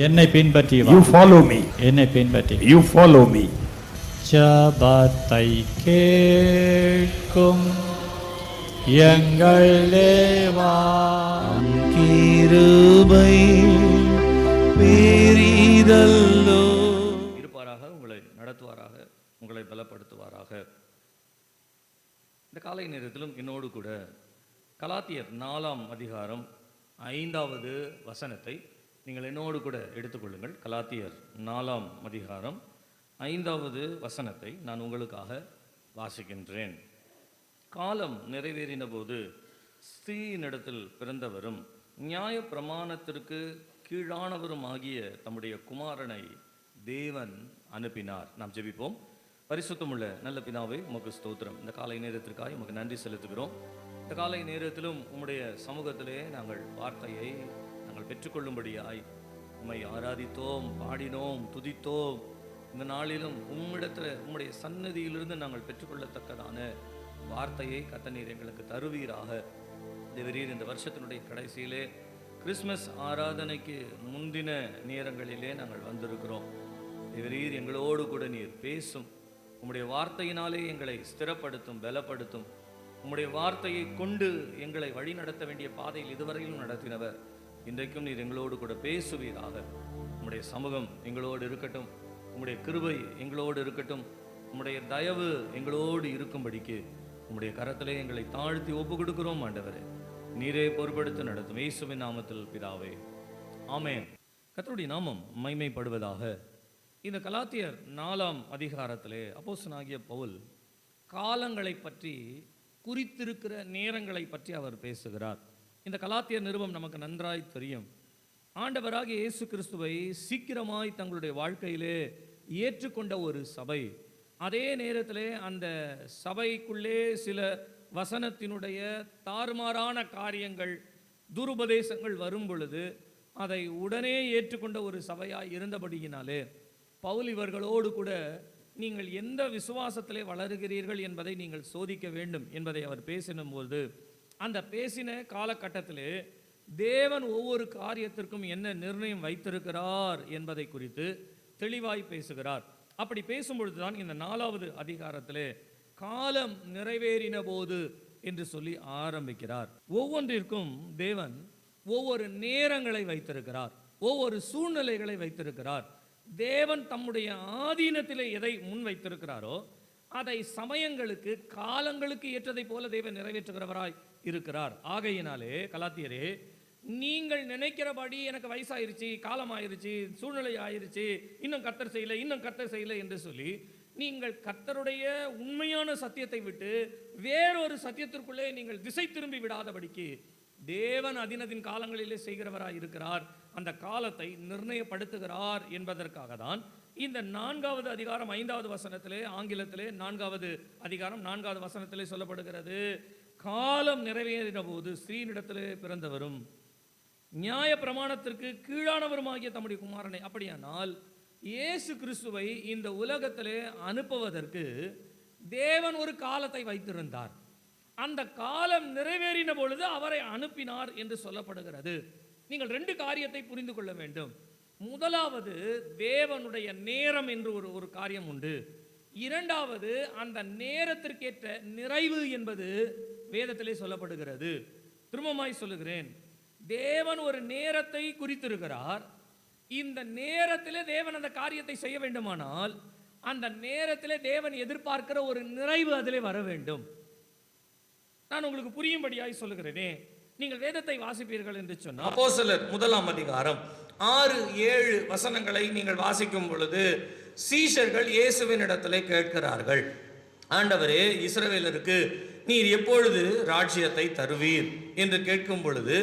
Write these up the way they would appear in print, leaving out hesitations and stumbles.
என்னை பின்பற்றி வா. You follow me. என்னை பின்பற்றி. You follow me. ஜபத்தை கேட்கும் எங்கள் தேவா, கிருபை பெரிதல்லோ. இருப்பாராக, உங்களை நடத்துவாராக, உங்களை பலப்படுத்துவாராக. இந்த காலை நேரத்திலும் என்னோடு கூட கலாத்தியர் 4ஆம் அதிகாரம் 5வது வசனத்தை நீங்கள் என்னோடு கூட எடுத்துக்கொள்ளுங்கள். கலாத்தியர் 4ஆம் அதிகாரம் 5வது வசனத்தை நான் உங்களுக்காக வாசிக்கின்றேன். காலம் நிறைவேறின போது ஸ்திரீயினிடத்தில் பிறந்தவரும் நியாய பிரமாணத்திற்கு கீழானவரும் ஆகிய தம்முடைய குமாரனை தேவன் அனுப்பினார். நாம் ஜெபிப்போம். பரிசுத்தமுள்ள நல்ல பிதாவே, உமக்கு ஸ்தோத்திரம். இந்த காலை நேரத்திற்காக உமக்கு நன்றி செலுத்துகிறோம். இந்த காலை நேரத்திலும் உம்முடைய சமூகத்திலே நாங்கள் வார்த்தையை நாங்கள் பெற்றுக்கொள்ளும்படியாய் உம்மை ஆராதித்தோம், பாடினோம், துதித்தோம். இந்த நாளிலும் உம்மிடத்தில் உம்முடைய சன்னதியிலிருந்து நாங்கள் பெற்றுக்கொள்ளத்தக்கதான வார்த்தையை கர்த்தர் எங்களுக்கு தருவீராக. தேவரீர், இந்த வருஷத்தினுடைய கடைசியிலே கிறிஸ்மஸ் ஆராதனைக்கு முந்தின நேரங்களிலே நாங்கள் வந்திருக்கிறோம். தேவரீர், எங்களோடு கூட நீர் பேசும். உம்முடைய வார்த்தையினாலே எங்களை ஸ்திரப்படுத்தும், பலப்படுத்தும். உம்முடைய வார்த்தையை கொண்டு எங்களை வழி நடத்த வேண்டிய பாதையில் இதுவரையிலும் நடத்தினவர், இன்றைக்கும் நீர் எங்களோடு கூட பேசுவீராக. உம்முடைய சமூகம் எங்களோடு இருக்கட்டும், உம்முடைய கிருபை எங்களோடு இருக்கட்டும், உம்முடைய தயவு எங்களோடு இருக்கும்படிக்கு உம்முடைய கரத்திலே எங்களை தாழ்த்தி ஒப்பு கொடுக்கிறோம். ஆண்டவரே, நீரே பொறுப்படுத்தி நடத்தும். இயேசுவின் நாமத்தில் பிதாவே, ஆமென். கர்த்தருடைய நாமம் மகிமைப்படுவதாக. இந்த கலாத்தியர் 4ஆம் அதிகாரத்திலே அப்போஸ்தலனாகிய பவுல் காலங்களை பற்றி, குறித்திருக்கிற நேரங்களை பற்றி அவர் பேசுகிறார். இந்த கலாத்தியர் நிருபம் நமக்கு நன்றாய் தெரியும். ஆண்டவராகிய இயேசு கிறிஸ்துவை சீக்கிரமாய் தங்களுடைய வாழ்க்கையிலே ஏற்றுக்கொண்ட ஒரு சபை. அதே நேரத்திலே அந்த சபைக்குள்ளே சில வசனத்தினுடைய தாறுமாறான காரியங்கள், துருபதேசங்கள் வரும் பொழுது அதை உடனே ஏற்றுக்கொண்ட ஒரு சபையாய் இருந்தபடியினாலே பவுல் இவர்களோடு கூட நீங்கள் எந்த விசுவாசத்திலே வளருகிறீர்கள் என்பதை நீங்கள் சோதிக்க வேண்டும் என்பதை அவர் பேசினும்போது, அந்த பேசின காலகட்டத்திலே தேவன் ஒவ்வொரு காரியத்திற்கும் என்ன நிர்ணயம் வைத்திருக்கிறார் என்பதை குறித்து தெளிவாய் பேசுகிறார். அப்படி பேசும்பொழுது தான் இந்த 4வது அதிகாரத்திலே காலம் நிறைவேறின போது என்று சொல்லி ஆரம்பிக்கிறார். ஒவ்வொன்றிற்கும் தேவன் ஒவ்வொரு நேரங்களை வைத்திருக்கிறார், ஒவ்வொரு சூழ்நிலைகளை வைத்திருக்கிறார். தேவன் தம்முடைய ஆதீனத்திலே எதை முன் வைத்திருக்கிறாரோ அதை சமயங்களுக்கு, காலங்களுக்கு ஏற்றதை போல தேவன் நிறைவேற்றுகிறவராய் இருக்கிறார். ஆகையினாலே கலாத்தியரே, நீங்கள் நினைக்கிறபடி எனக்கு வயசாயிருச்சு, காலம் ஆயிருச்சு, சூழ்நிலை ஆயிருச்சு, இன்னும் கர்த்தர் செய்யலை, இன்னும் கர்த்தர் செய்யலை என்று சொல்லி நீங்கள் கர்த்தருடைய உண்மையான சத்தியத்தை விட்டு வேறொரு சத்தியத்திற்குள்ளே நீங்கள் திசை திரும்பி விடாதபடிக்கு தேவன் அதினத்தின் காலங்களிலே செய்கிறவராய் இருக்கிறார். அந்த காலத்தை நிர்ணயப்படுத்துகிறார் என்பதற்காக தான் இந்த 4வது அதிகாரம் 5வது வசனத்திலே, ஆங்கிலத்திலே 4வது அதிகாரம் 4வது வசனத்திலே சொல்லப்படுகிறது, காலம் நிறைவேறின போது ஸ்திரீயினிடத்திலே பிறந்தவரும் நியாய பிரமாணத்திற்கு கீழானவருமாகிய தம்முடைய குமாரனை. அப்படியானால் இயேசு கிறிஸ்துவை இந்த உலகத்திலே அனுப்புவதற்கு தேவன் ஒரு காலத்தை வைத்திருந்தார். அந்த காலம் நிறைவேறின பொழுது அவரை அனுப்பினார் என்று சொல்லப்படுகிறது. நீங்கள் 2 காரியத்தை புரிந்து கொள்ள வேண்டும். முதலாவது, தேவனுடைய நேரம் என்று ஒரு காரியம் உண்டு. இரண்டாவது, அந்த நேரத்திற்கேற்ற நிறைவு என்பது வேதத்திலே சொல்லப்படுகிறது. திரும்பமாய் சொல்லுகிறேன், தேவன் ஒரு நேரத்தை குறித்திருக்கிறார். இந்த நேரத்திலே தேவன் அந்த காரியத்தை செய்ய வேண்டுமானால் அந்த நேரத்திலே தேவன் எதிர்பார்க்கிற ஒரு நிறைவு அதிலே வர வேண்டும். நான் உங்களுக்கு புரியும்படியாய் சொல்லுகிறேனே, நீங்கள் வேதத்தை வாசிப்பீர்கள் என்று சொன்னால் அப்போஸ்தலர் 1ஆம் அதிகாரம் 6-7 வசனங்களை நீங்கள் வாசிக்கும் பொழுது சீஷர்கள் இயேசுவின் இடத்திலே கேட்கிறார்கள், ஆண்டவரே, இஸ்ரவேலருக்கு நீர் எப்பொழுது ராஜ்யத்தை தருவீர் என்று கேட்கும் பொழுது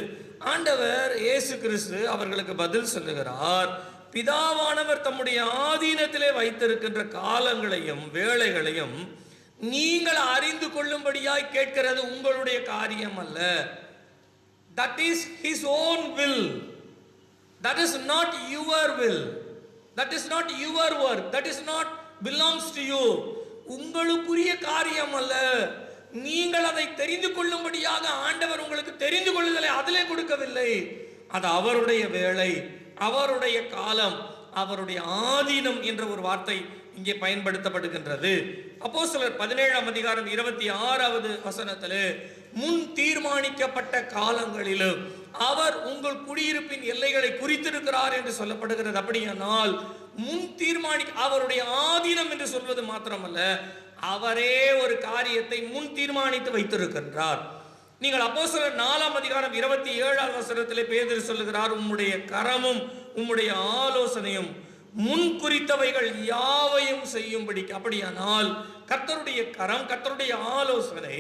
ஆண்டவர் இயேசு கிறிஸ்து அவர்களுக்கு பதில் சொல்லுகிறார், பிதாவானவர் தம்முடைய ஆதீனத்திலே வைத்திருக்கின்ற காலங்களையும் வேளைகளையும் நீங்கள் அறிந்து கொள்ளும்படியாய் கேட்கிறது உங்களுடைய காரியம் அல்ல. That is his own will. That is not your will. That is not your work. That is not belongs to you. உங்களுக்குரிய காரியம் அல்ல. நீங்கள் அதை தெரிந்து கொள்ளும்படியாக ஆண்டவர் உங்களுக்கு தெரிந்து கொள்ளுதலை அதிலே கொடுக்கவில்லை. அது அவருடைய வேலை, அவருடைய காலம், அவருடைய ஆதீனம் என்ற ஒரு வார்த்தை இங்கே பயன்படுத்தப்படுகின்றது. அப்போஸ்தலர் 17ஆம் அதிகாரம் 26வது வசனத்திலே, முன் தீர்மானிக்கப்பட்ட காலங்களிலும் அவர் உங்கள் குடியிருப்பின் எல்லைகளை குறித்திருக்கிறார் என்று சொல்லப்படுகிறது. அப்படியானால் முன் அவருடைய ஆதீனம் என்று சொல்வது மாத்திரமல்ல, அவரே ஒரு காரியத்தை முன் தீர்மானித்து வைத்திருக்கின்றார். நீங்கள் அப்போஸ்தலர் 4ஆம் அதிகாரம் 27வது வசனத்திலே பேதுரு சொல்லுகிறார், உம்முடைய கரமும் உம்முடைய ஆலோசனையும் முன் குறித்தவைகள் யாவையும் செய்யும்படி. அப்படியானால் கர்த்தருடைய கரம், கர்த்தருடைய ஆலோசனை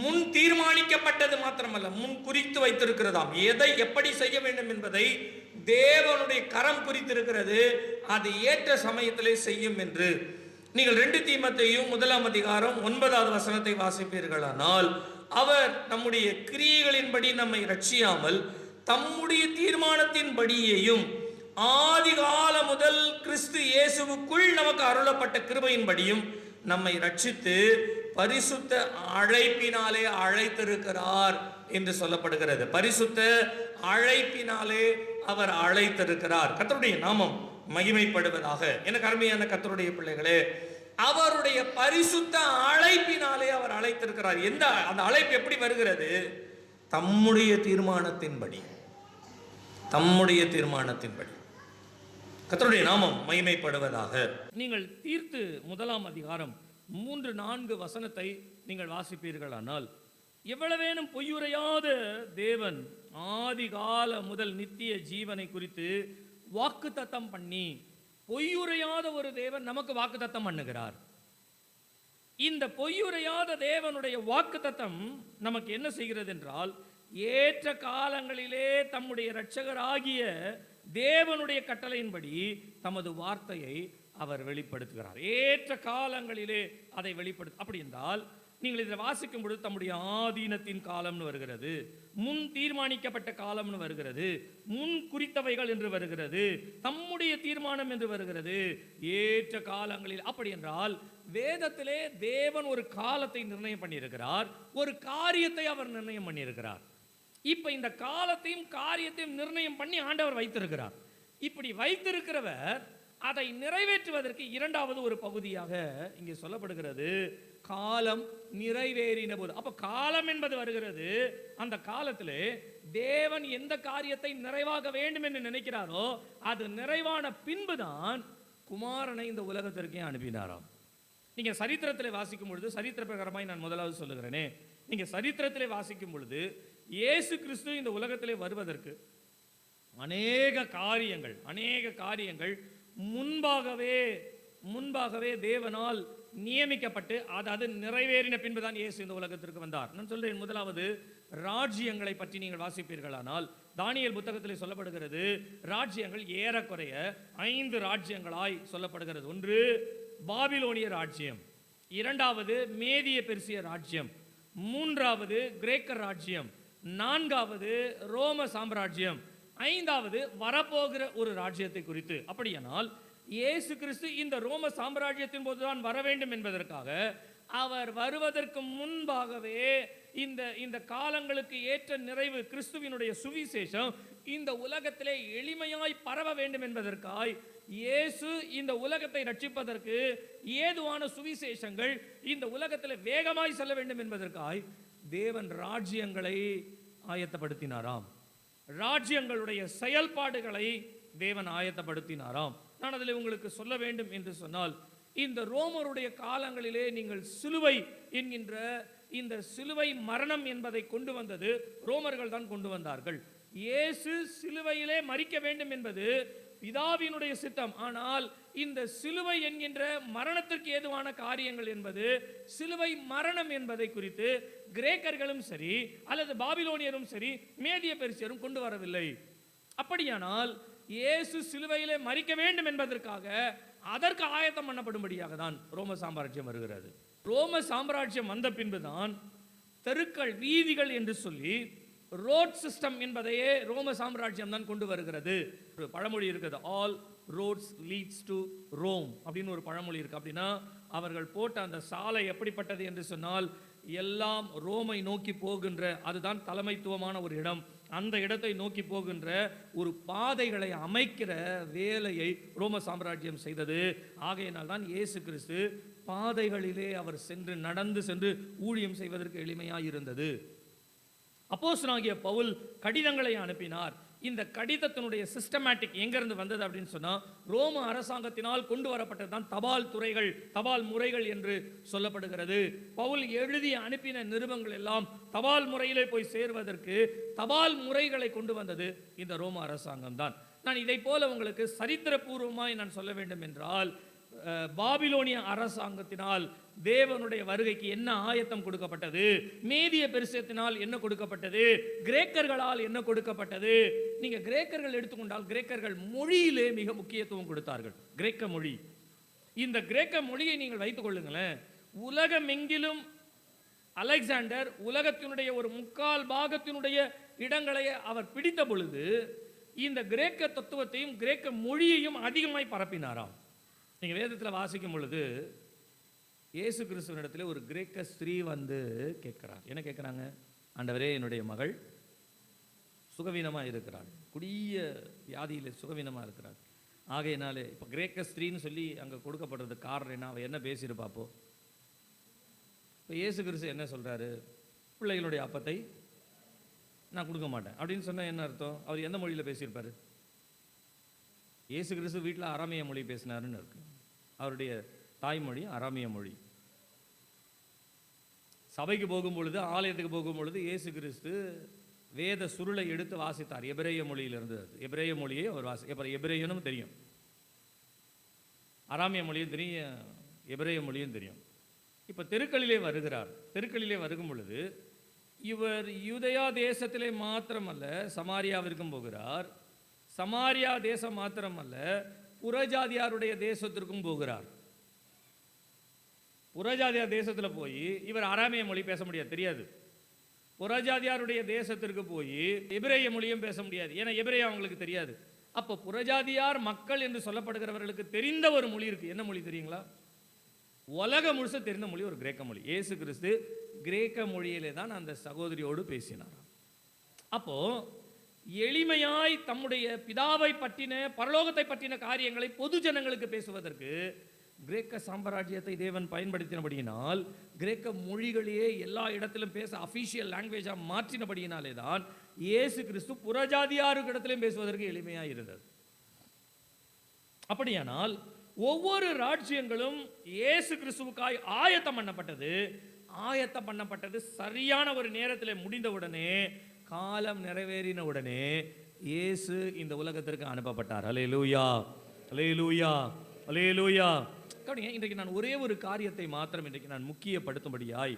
முன் தீர்மானிக்கப்பட்டது மாத்திரமல்ல, முன் குறித்து வைத்திருக்கிறதாம். எதை எப்படி செய்ய வேண்டும் என்பதை தேவனுடைய கரம் குறித்திருக்கிறது. அது ஏற்ற சமயத்திலே செய்யும் என்று. நீங்கள் 2 தீமோத்தேயு 1ஆம் அதிகாரம் 9வது வசனத்தை வாசிப்பீர்களானால், அவர் நம்முடைய கிரியைகளின்படி நம்மை ரட்சியாமல் தம்முடைய தீர்மானத்தின்படியேயும் ஆதிகால முதல் கிறிஸ்து இயேசுவுக்குள் நமக்கு அருளப்பட்ட கிருபையின்படியும் நம்மை ரட்சித்து பரிசுத்த அழைப்பினாலே அழைத்திருக்கிறார் என்று சொல்லப்படுகிறது. பரிசுத்த அழைப்பினாலே அவர் அழைத்திருக்கிறார். கர்த்தருடைய நாமம் மகிமைப்படுவதாக. எனக்கு அருமையான கர்த்தருடைய பிள்ளைகளே, அவருடைய பரிசுத்த அழைப்பினாலே அவர் அழைத்திருக்கிறார். அந்த அழைப்பு எப்படி வருகிறது? தம்முடைய தீர்மானத்தின்படி. தம்முடைய தீர்மானத்தின்படி. கர்த்தருடைய நாமம் மகிமைப்படுவதாக. நீங்கள் தீர்த்து 1ஆம் அதிகாரம் 3-4 வசனத்தை நீங்கள் வாசிப்பீர்களானால், எவ்வளவேனும் பொய்யுரையாத தேவன் ஆதிகால முதல் நித்திய ஜீவனை குறித்து வாக்குத்தத்தம் பண்ணி, பொய்யுரையாத ஒரு தேவன் நமக்கு வாக்குத்தத்தம் பண்ணுகிறார். இந்த பொய்யுரையாத தேவனுடைய வாக்குத்தத்தம் நமக்கு என்ன செய்கிறது என்றால், ஏற்ற காலங்களிலே தம்முடைய இரட்சகராகிய தேவனுடைய கட்டளையின்படி தமது வார்த்தையை அவர் வெளிப்படுத்துகிறார். ஏற்ற காலங்களிலே அதை வெளிப்படுத்த. அப்படி என்றால் நீங்கள் இதை வாசிக்கும் பொழுது தம்முடைய ஆதீனத்தின் காலம்னு வருகிறது, முன் தீர்மானிக்கப்பட்ட காலம்னு வருகிறது, முன் குறித்தவைகள் என்று வருகிறது, தம்முடைய தீர்மானம் என்று வருகிறது, ஏற்ற காலங்களில். அப்படி என்றால் வேதத்திலே தேவன் ஒரு காலத்தை நிர்ணயம் பண்ணியிருக்கிறார், ஒரு காரியத்தை அவர் நிர்ணயம் பண்ணியிருக்கிறார். இப்ப இந்த காலத்தையும் காரியத்தையும் நிர்ணயம் பண்ணி ஆண்டவர் வைத்திருக்கிறார். இப்படி வைத்திருக்கிறவர் அதை நிறைவேற்றுவதற்கு இரண்டாவது ஒரு பகுதியாக இங்கே சொல்லப்படுகிறது, காலம் நிறைவேறின போது. அப்ப காலம் என்பது வருகிறது. அந்த காலத்திலே தேவன் எந்த காரியத்தை நிறைவாக வேண்டும் என்று நினைக்கிறாரோ அது நிறைவான பின்புதான் குமாரனை இந்த உலகத்திற்கே அனுப்பினாராம். நீங்க சரித்திரத்திலே வாசிக்கும் பொழுது, சரித்திர பிரகாரமாய் நான் முதலாவது சொல்லுகிறேனே, நீங்க சரித்திரத்திலே வாசிக்கும் பொழுது இயேசு கிறிஸ்து இந்த உலகத்திலே வருவதற்கு அநேக காரியங்கள் முன்பாகவே தேவனால் நியமிக்கப்பட்டு அது நிறைவேறின பின்புதான் இயேசு இந்த உலகத்திற்கு வந்தார். நான் சொல்றேன், முதலாவது ராஜ்யங்களை பற்றி நீங்கள் வாசிப்பீர்களானால், தானியேல் புத்தகத்திலே சொல்லப்படுகிறது, ராஜ்யங்கள் ஏறக்குறைய 5 ராஜ்யங்களாய் சொல்லப்படுகிறது. ஒன்று பாபிலோனிய ராஜ்யம், இரண்டாவது மேதிய பெர்சிய ராஜ்யம், மூன்றாவது கிரேக்கர் ராஜ்யம், நான்காவது ரோம சாம்ராஜ்யம், ஐந்தாவது வரப்போகிற ஒரு ராஜ்யத்தை குறித்து. அப்படியானால் இயேசு கிறிஸ்து இந்த ரோம சாம்ராஜ்யத்தின் போதுதான் வர வேண்டும் என்பதற்காக அவர் வருவதற்கு முன்பாகவே இந்த காலங்களுக்கு ஏற்ற நிறைவு கிறிஸ்துவினுடைய சுவிசேஷம் இந்த உலகத்திலே எளிமையாய் பரவ வேண்டும் என்பதற்காய் இயேசு இந்த உலகத்தை ரட்சிப்பதற்கு ஏதுவான சுவிசேஷங்கள் இந்த உலகத்தில் வேகமாய் செல்ல வேண்டும் என்பதற்காய் தேவன் ராஜ்யங்களை ஆயத்தப்படுத்தினாராம். ராஜ்யங்களுடைய செயல்பாடுகளை தேவன் ஆயத்தப்படுத்தினாராம். நான் அதில் உங்களுக்கு சொல்ல வேண்டும் என்று சொன்னால், இந்த ரோமருடைய காலங்களிலே நீங்கள் சிலுவை என்கின்ற இந்த சிலுவை மரணம் என்பதை கொண்டு வந்தது ரோமர்கள் தான் கொண்டு வந்தார்கள். இயேசு சிலுவையிலே மரிக்க வேண்டும் என்பது பிதாவினுடைய சித்தம். ஆனால் இந்த சிலுவை என்கின்ற மரணத்திற்கு ஏதுவான காரியங்கள் என்பது, சிலுவை மரணம் என்பதை குறித்து கிரேக்கர்களும் சரி அல்லது பாபிலோனியரும் சரி மேதிய பெர்சியரும் கொண்டு வரவில்லை. அப்படியானால் இயேசு சிலுவையிலே மரிக்க வேண்டும் என்பதற்காக அதற்கு ஆயத்தம் பண்ணப்படும்படியாக தான் ரோம சாம்ராஜ்யம் வருகிறது. ரோம சாம்ராஜ்யம் வந்த பின்புதான் தெருக்கள், வீதிகள் என்று சொல்லி ரோட் சிஸ்டம் என்பதையே ரோம சாம்ராஜ்யம் தான் கொண்டு வருகிறது. ஒரு பழமொழி இருக்குது, all roads leads to Rome அப்படின்னு ஒரு பழமொழி இருக்கு. அப்படின்னா அவர்கள் போட்ட அந்த சாலை எப்படிப்பட்டது என்று சொன்னால், எல்லாம் ரோமை நோக்கி போகின்ற, அதுதான் தலைமைத்துவமான ஒரு இடம். அந்த இடத்தை நோக்கி போகின்ற ஒரு பாதைகளை அமைக்கிற வேலையை ரோம சாம்ராஜ்யம் செய்தது. ஆகையினால் தான் இயேசு கிறிஸ்து பாதைகளிலே அவர் சென்று நடந்து சென்று ஊழியம் செய்வதற்கு எளிமையாக இருந்தது. அப்போஸ்தலனாகிய பவுல் கடிதங்களை அனுப்பினார். இந்த கடிதத்தினுடைய சிஸ்டமேட்டிக் எங்கிருந்து வந்தது அப்படின்னு சொன்னால், ரோம அரசாங்கத்தினால் கொண்டு வரப்பட்டது தான் தபால் துறைகள், தபால் முறைகள் என்று சொல்லப்படுகிறது. பவுல் எழுதி அனுப்பின நிருபங்கள் எல்லாம் தபால் முறையிலே போய் சேர்வதற்கு தபால் முறைகளை கொண்டு வந்தது இந்த ரோம அரசாங்கம் தான். நான் இதை போல உங்களுக்கு சரித்திரபூர்வமாய் நான் சொல்ல வேண்டும் என்றால், பாபிலோனிய அரசாங்கத்தினால் தேவனுடைய வருகைக்கு என்ன ஆயத்தம் கொடுக்கப்பட்டது, மேதிய பெருசத்தினால் என்ன கொடுக்கப்பட்டது, கிரேக்கர்களால் என்ன கொடுக்கப்பட்டது. நீங்க கிரேக்கர்கள் எடுத்துக்கொண்டால் கிரேக்கர்கள் மொழியிலே மிக முக்கியத்துவம் கொடுத்தார்கள். கிரேக்க மொழி, இந்த கிரேக்க மொழியை நீங்கள் வைத்துக் கொள்ளுங்களேன். உலகமெங்கிலும் அலெக்சாண்டர் உலகத்தினுடைய ஒரு 3/4 பாகத்தினுடைய இடங்களை அவர் பிடித்த பொழுது இந்த கிரேக்க தத்துவத்தையும் கிரேக்க மொழியையும் அதிகமாய் பரப்பினாராம். நீங்கள் வேதத்தில் வாசிக்கும் பொழுது இயேசு கிறிஸ்துவனிடத்தில் ஒரு கிரேக்க ஸ்திரீ வந்து கேட்குறார். என்ன கேட்குறாங்க? ஆண்டவரே, என்னுடைய மகள் சுகவீனமாக இருக்கிறாள், கொடிய வியாதியில் சுகவீனமாக இருக்கிறாள். ஆகையினாலே இப்போ கிரேக்க ஸ்திரீன்னு சொல்லி அங்கே கொடுக்கப்படுறது காரணம் என்ன? அவள் என்ன பேசிட்டு பார்ப்போ. இப்போ இயேசு கிறிஸ்து என்ன சொல்கிறாரு? பிள்ளைகளுடைய அப்பத்தை நான் கொடுக்க மாட்டேன் அப்படின்னு சொன்னால் என்ன அர்த்தம்? அவர் எந்த மொழியில் பேசியிருப்பார்? இயேசு கிறிஸ்து வீட்டில் அராமிய மொழி பேசினாருன்னு இருக்கு. அவருடைய தாய்மொழி அராமிய மொழி. சபைக்கு போகும் பொழுது, ஆலயத்துக்கு போகும் பொழுது இயேசு கிறிஸ்து வேத சுருளை எடுத்து வாசித்தார். எபிரேய மொழியிலிருந்து. எபிரேய மொழியை அவர் எபிரேயனும் தெரியும், அராமிய மொழியும் தெரியும், எபிரேய மொழியும் தெரியும். இப்போ தெருக்களிலே வருகிறார். தெருக்களிலே வருகும் பொழுது இவர் யூதேயா தேசத்திலே மாத்திரமல்ல சமாரியாவிற்கும் போகிறார். சமாரியா தேசம் மாத்திரமல்ல புறஜாதியாருடைய தேசத்திற்கும் போகிறார். புறஜாதியார் தேசத்தில் போய் இவர் அராமிய மொழி பேச முடியாது, தெரியாது. புறஜாதியாருடைய தேசத்திற்கு போய் எபிரேய மொழியும் பேச முடியாது, ஏன்னா எபிரேய அவங்களுக்கு தெரியாது. அப்போ புறஜாதியார் மக்கள் என்று சொல்லப்படுகிறவர்களுக்கு தெரிந்த ஒரு மொழி இருக்கு. என்ன மொழி தெரியுங்களா? உலகம் முழுச தெரிந்த மொழி ஒரு கிரேக்க மொழி. இயேசு கிறிஸ்து கிரேக்க மொழியிலே தான் அந்த சகோதரியோடு பேசினார். அப்போ எளிமையாய் தம்முடைய பிதாவை பற்றின, பரலோகத்தை பற்றின காரியங்களை பொது ஜனங்களுக்கு பேசுவதற்கு கிரேக்க சாம்ராஜ்யத்தை தேவன் பயன்படுத்தினபடியினால், கிரேக்க மொழிகளையே எல்லா இடத்திலும் பேச அஃபீஷியல் லாங்குவேஜாக மாற்றினபடியினாலே தான் இயேசு கிறிஸ்து புறஜாதியாருக்கு இடத்திலும் பேசுவதற்கு எளிமையாக இருந்தது. அப்படியானால் ஒவ்வொரு ராஜ்யங்களும் இயேசு கிறிஸ்துவுக்காய் ஆயத்தம் பண்ணப்பட்டது. சரியான ஒரு நேரத்தில் முடிந்தவுடனே, காலம் நிறைவேறின உடனே இயேசு இந்த உலகத்திற்கு அனுப்பப்பட்டார். அல்லேலூயா, அல்லேலூயா, அல்லேலூயா. இன்றைக்கு நான் ஒரே ஒரு காரியத்தை மாத்திரம் இன்றைக்கு நான் முக்கியப்படுத்தும்படியாய்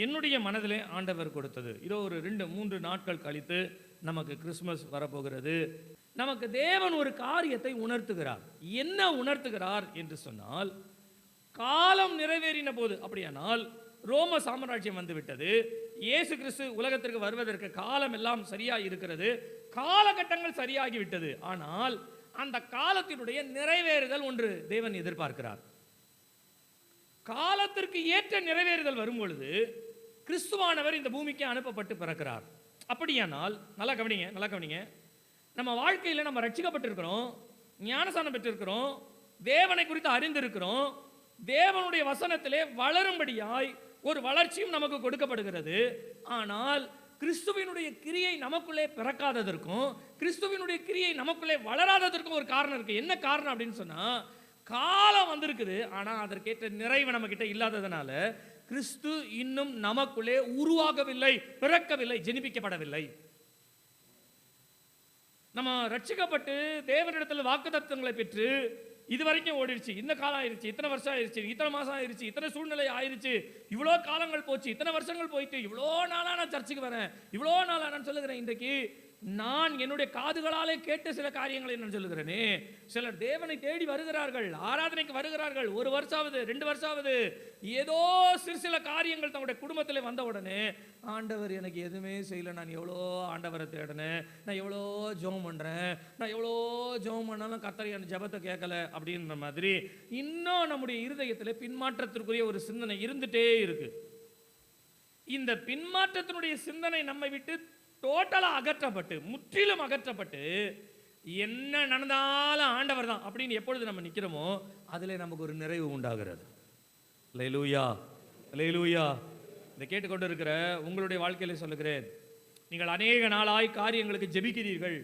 என்னுடைய மனதிலே ஆண்டவர் கொடுத்தது. இதோ ஒரு 2-3 நாட்கள் கழித்து நமக்கு கிறிஸ்மஸ் வரப்போகிறது. நமக்கு தேவன் ஒரு காரியத்தை உணர்த்துகிறார். என்ன உணர்த்துகிறார் என்று சொன்னால், காலம் நிறைவேறின போது, அப்படியானால் ரோம சாம்ராஜ்யம் வந்துவிட்டது, இயேசு கிறிஸ்து உலகத்திற்கு வருவதற்கு காலம் எல்லாம் சரியாக இருக்கிறது, காலகட்டங்கள் சரியாகிவிட்டது. ஆனால் அந்த காலத்தினுடைய நிறைவேறுதல் ஒன்று தேவன் எதிர்பார்க்கிறார். காலத்திற்கு ஏற்ற நிறைவேறுதல் வரும்பொழுது கிறிஸ்துவானவர் இந்த பூமிக்கு அனுப்பப்பட்டு பிறக்கிறார். அப்படியானால் நல்லா கவனிங்க, நம்ம வாழ்க்கையில் நம்ம ரட்சிக்கப்பட்டிருக்கிறோம், ஞானஸ்நானம் பெற்றிருக்கிறோம், தேவனை குறித்து அறிந்திருக்கிறோம், தேவனுடைய வசனத்திலே வளரும்படியாய் ஒரு வளர்ச்சியும் நமக்கு கொடுக்கப்படுகிறது. ஆனால் கிறிஸ்துவினுடைய கிரியை நமக்குள்ளே பிறக்காததற்கும், கிறிஸ்துவினுடைய கிரியை நமக்குள்ளே வளராததற்கும் ஒரு காரணம் இருக்கு. என்ன காரணம் அப்படின்னு சொன்னா, காலம் வந்திருக்குது, ஆனால் அதற்கேற்ற நிறைவு நம்ம கிட்ட இல்லாததுனால கிறிஸ்து இன்னும் நமக்குள்ளே உருவாகவில்லை, பிறக்கவில்லை, ஜெனிப்பிக்கப்படவில்லை. நம்ம ரட்சிக்கப்பட்டு தேவனிடத்தில் வாக்குத்தத்தங்களை பெற்று இது வரைக்கும் ஓடிடுச்சு, இந்த காலம் ஆயிடுச்சு, இத்தனை வருஷம் ஆயிடுச்சு, இத்தனை மாதம் ஆயிடுச்சு, இத்தனை சூழ்நிலை ஆயிடுச்சு, இவ்வளோ காலங்கள் போச்சு, இத்தனை வருஷங்கள் போயிட்டு, இவ்வளோ நாளாக நான் சர்ச்சுக்கு வரேன், இவ்வளோ நாளாக நான் சொல்லுகிறேன். இன்றைக்கு நான் என்னுடைய காதுகளாலே கேட்ட சில காரியங்களை நான் சொல்லுகிறேனே. சிலர் தேவனை தேடி வருகிறார்கள், ஆராதனைக்கு வருகிறார்கள், 1 வருஷம் ஆகுது, 2 வருஷம் ஆகுது, ஏதோ சில காரியங்கள் தங்களுடைய குடும்பத்தில் வந்த உடனே, ஆண்டவர் எனக்கு எதுவுமே செய்யலை, நான் எவ்வளோ ஆண்டவரை தேடினேன், நான் எவ்வளோ ஜெபம் பண்ணுறேன், நான் எவ்வளோ ஜெபம் பண்ணாலும் கர்த்தர் என் ஜெபத்தை கேட்கல அப்படின்ற மாதிரி இன்னும் நம்முடைய இருதயத்தில் பின்மாற்றத்திற்குரிய ஒரு சிந்தனை இருந்துட்டே இருக்கு. இந்த பின்மாற்றத்தினுடைய சிந்தனை நம்மை விட்டு டோட்டலா அகற்றப்பட்டு, முற்றிலும் அகற்றப்பட்டு, என்ன நடந்தாலும் ஆண்டவர் தான் அப்படின்னு எப்பொழுது நம்ம நிக்கிறோமோ அதிலே நமக்கு ஒரு நிறைவு உண்டாகிறது. அல்லேலூயா, அல்லேலூயா. இதை கேட்டுக்கொண்டு இருக்கிற உங்களுடைய வாழ்க்கையில சொல்லுகிறேன், நீங்கள் அநேக நாளாய் காரியங்களுக்கு ஜெபிக்கிறீர்கள்.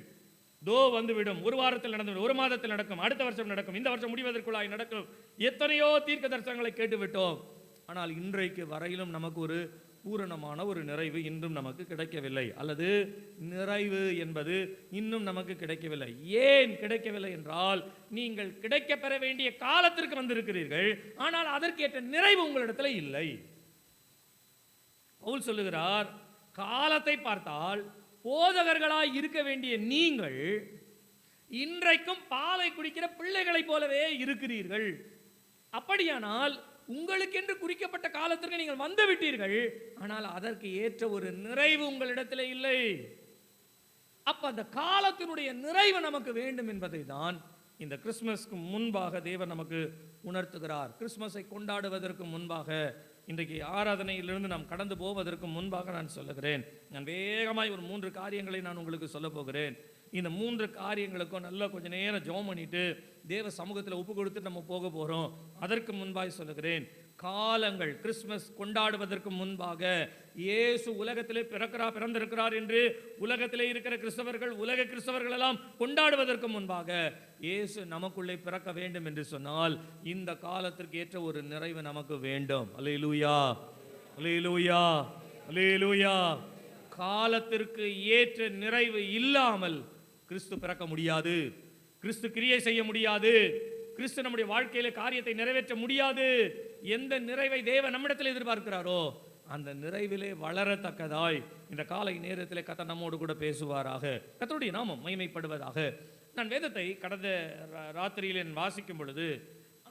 தோ வந்துவிடும், ஒரு வாரத்தில் நடந்துவிடும், ஒரு மாதத்தில் நடக்கும், அடுத்த வருஷம் நடக்கும், இந்த வருஷம் முடிவதற்குள்ளாய் நடக்கும். எத்தனையோ தீர்க்க தரிசனங்களை கேட்டுவிட்டோம். ஆனால் இன்றைக்கு வரையிலும் நமக்கு ஒரு பூரணமான ஒரு நிறைவு இன்றும் நமக்கு கிடைக்கவில்லை, அல்லது நிறைவு என்பது இன்னும் நமக்கு கிடைக்கவில்லை. ஏன் கிடைக்கவில்லை என்றால், நீங்கள் கிடைக்க பெற வேண்டிய காலத்திற்கு வந்திருக்கிறீர்கள், ஆனால் அதற்கேற்ற நிறைவு உங்களிடத்தில் இல்லை. பவுல் சொல்லுகிறார், காலத்தை பார்த்தால் போதகர்களாய் இருக்க வேண்டிய நீங்கள் இன்றைக்கும் பாலை குடிக்கிற பிள்ளைகளைப் போலவே இருக்கிறீர்கள். அப்படியானால் உங்களுக்கென்று குறிக்கப்பட்ட காலத்திற்கு நீங்கள் வந்து விட்டீர்கள், ஆனால் அதற்கு ஏற்ற ஒரு நிறைவு உங்களிடத்தில் இல்லை. அப்ப அந்த காலத்தினுடைய நிறைவு நமக்கு வேண்டும் என்பதை தான் இந்த கிறிஸ்துமஸ்க்கு முன்பாக தேவன் நமக்கு உணர்த்துகிறார். கிறிஸ்துமஸை கொண்டாடுவதற்கு முன்பாக, இன்றைக்கு ஆராதனையிலிருந்து நாம் கடந்து போவதற்கு முன்பாக நான் சொல்லுகிறேன், நான் வேகமாய் ஒரு 3 காரியங்களை நான் உங்களுக்கு சொல்ல போகிறேன். இந்த 3 காரியங்களுக்கும் நல்லா கொஞ்சம் நேரம் ஜெபம் பண்ணிட்டு தேவ சமூகத்தில் ஒப்பு கொடுத்து நம்ம போக போகிறோம். அதற்கு முன்பாய் சொல்லுகிறேன், காலங்கள் கிறிஸ்துமஸ் கொண்டாடுவதற்கு முன்பாக இயேசு உலகத்திலே பிறந்திருக்கிறார் என்று உலகத்திலே இருக்கிற கிறிஸ்தவர்கள், உலக கிறிஸ்தவர்கள் எல்லாம் கொண்டாடுவதற்கு முன்பாக இயேசு நமக்குள்ளே பிறக்க வேண்டும் என்று சொன்னால் இந்த காலத்திற்கு ஏற்ற ஒரு நிறைவு நமக்கு வேண்டும். அல்லேலூயா, அல்லேலூயா, அல்லேலூயா. காலத்திற்கு ஏற்ற நிறைவு இல்லாமல் கிறிஸ்து பிறக்க முடியாது, கிறிஸ்து கிரியை செய்ய முடியாது, கிறிஸ்து நம்முடைய வாழ்க்கையில காரியத்தை நிறைவேற்ற முடியாது. எந்த நிறைவை தேவன் நம்மிடத்தில் எதிர்பார்க்கிறாரோ அந்த நிறைவிலே வளரத்தக்கதாய் இந்த காலை நேரத்திலே கர்த்தர் நம்மோடு கூட பேசுவாராக. கர்த்தருடைய நாமம் மகிமைப்படுவதாக. நான் வேதத்தை கடந்த ராத்திரியில் வாசிக்கும் பொழுது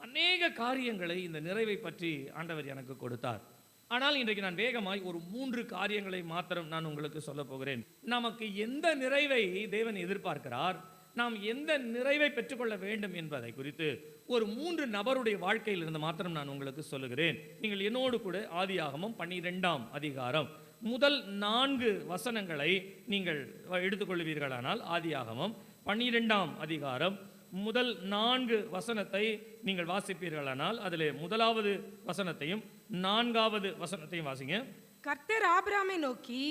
அநேக காரியங்களை இந்த நிறைவை பற்றி ஆண்டவர் எனக்கு கொடுத்தார். ஆனால் இன்றைக்கு நான் வேகமாய் ஒரு 3 காரியங்களை மாத்திரம் நான் உங்களுக்கு சொல்ல போகிறேன். நமக்கு எந்த நிறைவை தேவன் எதிர்பார்க்கிறார், நாம் எந்த நிறைவை பெற்றுக்கொள்ள வேண்டும் என்பதை குறித்து ஒரு 3 நபருடைய வாழ்க்கையில் இருந்து மாத்திரம் நான் உங்களுக்கு சொல்லுகிறேன். நீங்கள் என்னோடு கூட ஆதியாகமம் 12ஆம் அதிகாரம் முதல் 4 வசனங்களை நீங்கள் எடுத்துக்கொள்வீர்களானால், ஆதியாகமம் 12ஆம் அதிகாரம் முதல் 4 வசனத்தை நீங்கள் வாசிப்பீர்களானால், அதிலே முதலாவது வசனத்தையும் 4வது வசனத்தையும் வாசிங்க. கர்த்தர் ஆபிரகாமை நோக்கி,